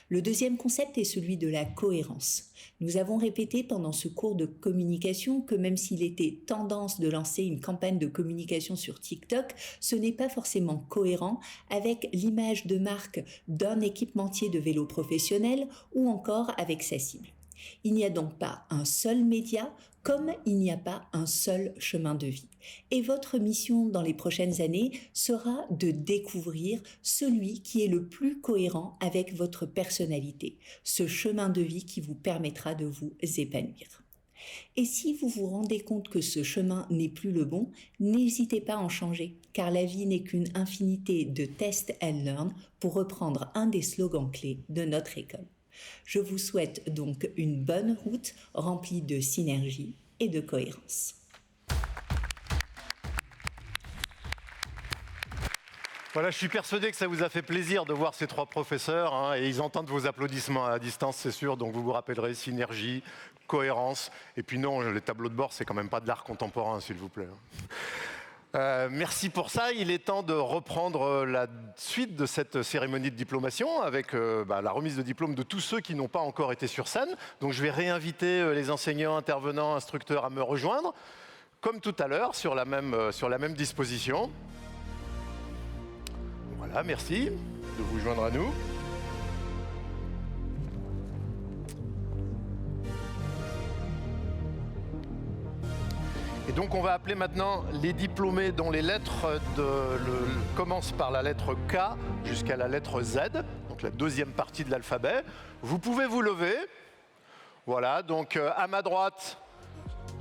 Le deuxième concept est celui de la cohérence. Nous avons répété pendant ce cours de communication que même s'il était tendance de lancer une campagne de communication sur TikTok, ce n'est pas forcément cohérent avec l'image de marque d'un équipementier de vélo professionnel ou encore avec sa cible. Il n'y a donc pas un seul média comme il n'y a pas un seul chemin de vie. Et votre mission dans les prochaines années sera de découvrir celui qui est le plus cohérent avec votre personnalité, ce chemin de vie qui vous permettra de vous épanouir. Et si vous vous rendez compte que ce chemin n'est plus le bon, n'hésitez pas à en changer, car la vie n'est qu'une infinité de test and learn, pour reprendre un des slogans clés de notre école. Je vous souhaite donc une bonne route remplie de synergie et de cohérence. Voilà, je suis persuadé que ça vous a fait plaisir de voir ces 3 professeurs, et ils entendent vos applaudissements à distance, c'est sûr, donc vous vous rappellerez synergie, cohérence, et puis non, les tableaux de bord, c'est quand même pas de l'art contemporain, s'il vous plaît. Merci pour ça. Il est temps de reprendre la suite de cette cérémonie de diplomation avec la remise de diplôme de tous ceux qui n'ont pas encore été sur scène. Donc je vais réinviter les enseignants, intervenants, instructeurs à me rejoindre. comme tout à l'heure, sur la même disposition. Voilà, merci de vous joindre à nous. Et donc on va appeler maintenant les diplômés dont les lettres commencent par la lettre K jusqu'à la lettre Z, donc la deuxième partie de l'alphabet. Vous pouvez vous lever. Voilà, donc à ma droite,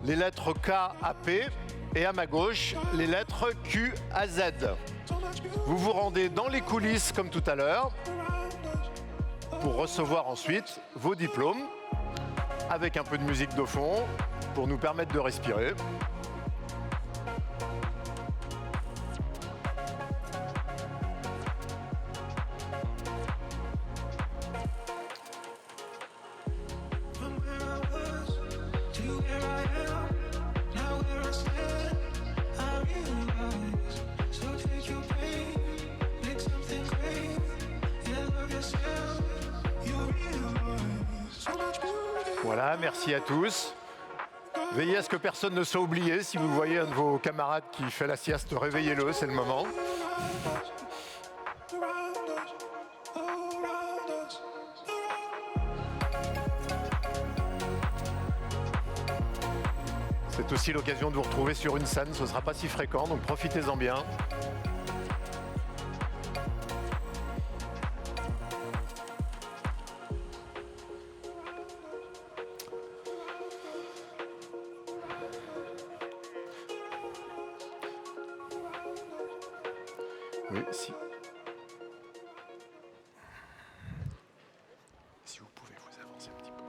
les lettres K à P et à ma gauche, les lettres Q à Z. Vous vous rendez dans les coulisses comme tout à l'heure pour recevoir ensuite vos diplômes avec un peu de musique de fond pour nous permettre de respirer. Voilà, merci à tous. Veillez à ce que personne ne soit oublié. Si vous voyez un de vos camarades qui fait la sieste, réveillez-le, c'est le moment. C'est aussi l'occasion de vous retrouver sur une scène, ce ne sera pas si fréquent, donc profitez-en bien. Oui, si vous pouvez vous avancer un petit peu.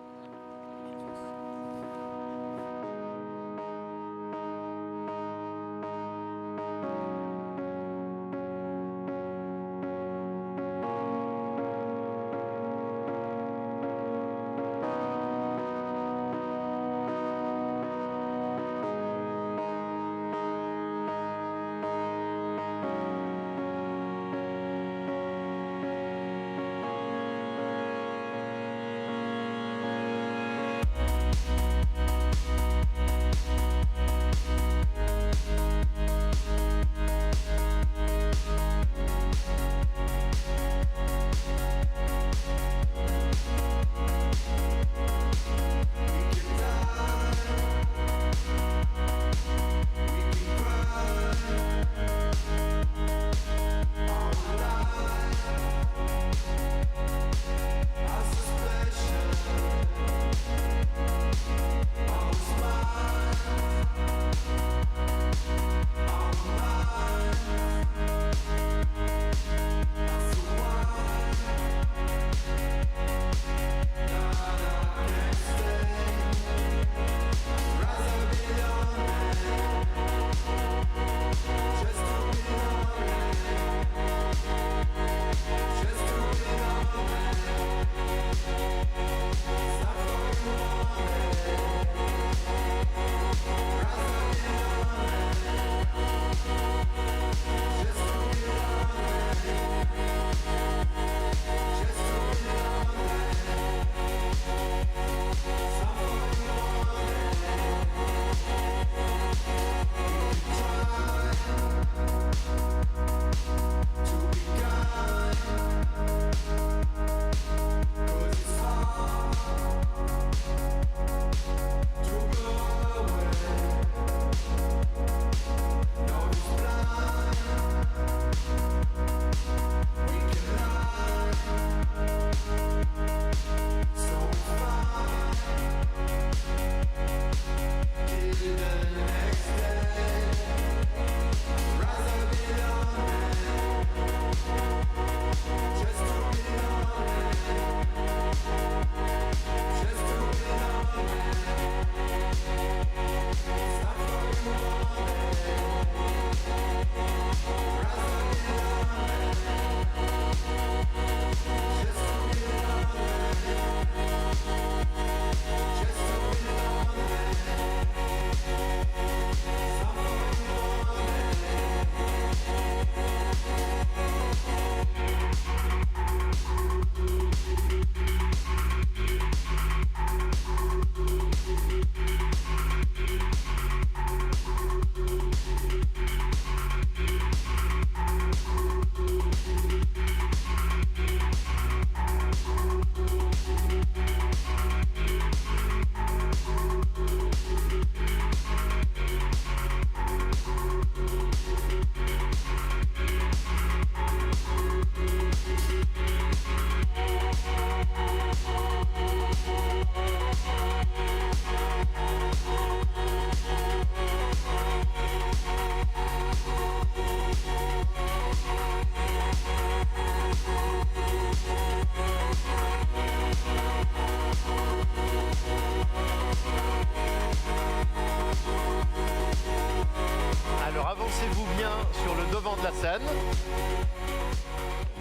devant de la scène.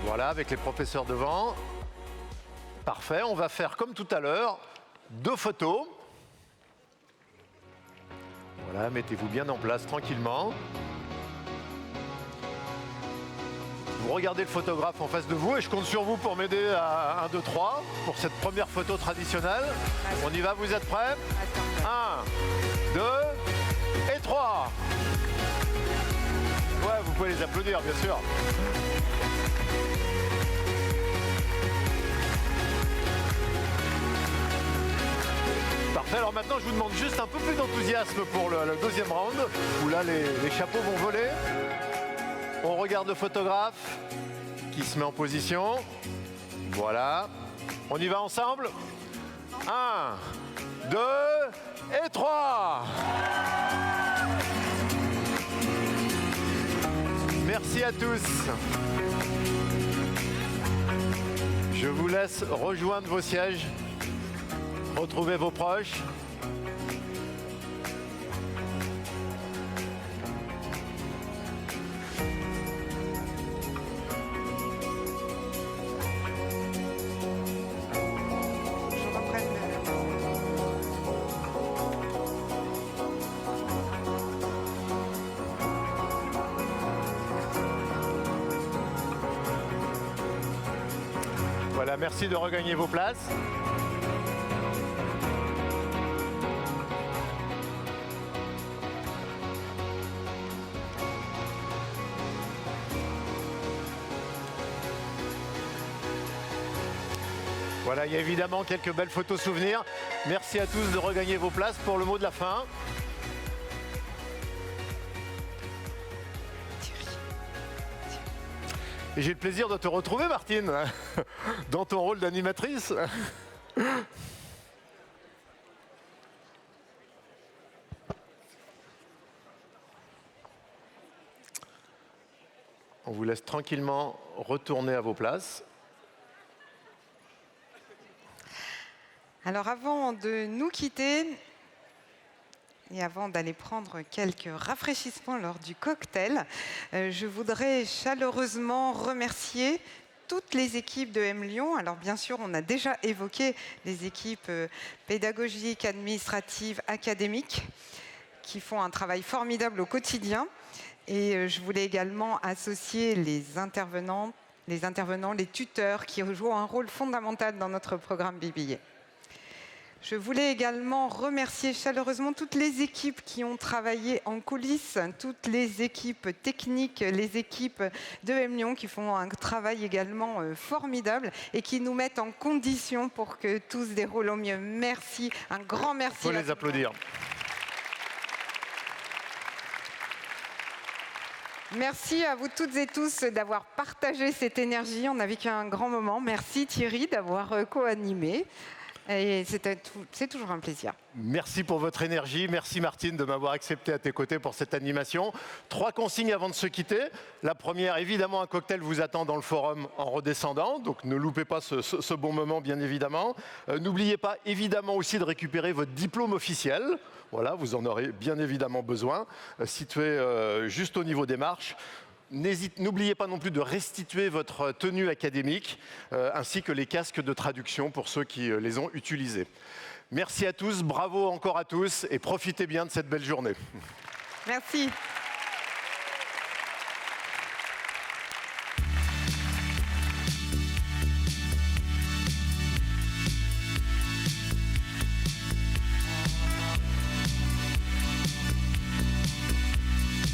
Voilà, avec les professeurs devant. Parfait, on va faire comme tout à l'heure, 2 photos. Voilà, mettez-vous bien en place tranquillement. Vous regardez le photographe en face de vous et je compte sur vous pour m'aider à 1, 2, 3 pour cette première photo traditionnelle. On y va, vous êtes prêts? 1, 2 et 3. Ouais, vous pouvez les applaudir, bien sûr. Parfait, alors maintenant je vous demande juste un peu plus d'enthousiasme pour le deuxième round, où là les chapeaux vont voler. On regarde le photographe qui se met en position. Voilà. On y va ensemble. 1, 2 et 3. Merci à tous. Je vous laisse rejoindre vos sièges. Retrouvez vos proches. Voilà, merci de regagner vos places. Voilà, il y a évidemment quelques belles photos souvenirs. Merci à tous de regagner vos places pour le mot de la fin. Et j'ai le plaisir de te retrouver, Martine, dans ton rôle d'animatrice. On vous laisse tranquillement retourner à vos places. Alors avant de nous quitter et avant d'aller prendre quelques rafraîchissements lors du cocktail, je voudrais chaleureusement remercier toutes les équipes de M Lyon. Alors bien sûr, on a déjà évoqué les équipes pédagogiques, administratives, académiques qui font un travail formidable au quotidien. Et je voulais également associer les intervenants, les tuteurs qui jouent un rôle fondamental dans notre programme BBA. Je voulais également remercier chaleureusement toutes les équipes qui ont travaillé en coulisses, toutes les équipes techniques, les équipes de M Lyon qui font un travail également formidable et qui nous mettent en condition pour que tout se déroule au mieux. Merci, un grand merci. Il faut les applaudir. Merci à vous toutes et tous d'avoir partagé cette énergie. On a vécu un grand moment. Merci Thierry d'avoir co-animé. Et c'est toujours un plaisir. Merci pour votre énergie. Merci Martine de m'avoir accepté à tes côtés pour cette animation. 3 consignes avant de se quitter. La première, évidemment, un cocktail vous attend dans le forum en redescendant. Donc ne loupez pas ce bon moment, bien évidemment. N'oubliez pas, évidemment, aussi de récupérer votre diplôme officiel. Voilà, vous en aurez bien évidemment besoin. Situé juste au niveau des marches. N'oubliez pas non plus de restituer votre tenue académique ainsi que les casques de traduction pour ceux qui les ont utilisés. Merci à tous, bravo encore à tous et profitez bien de cette belle journée. Merci.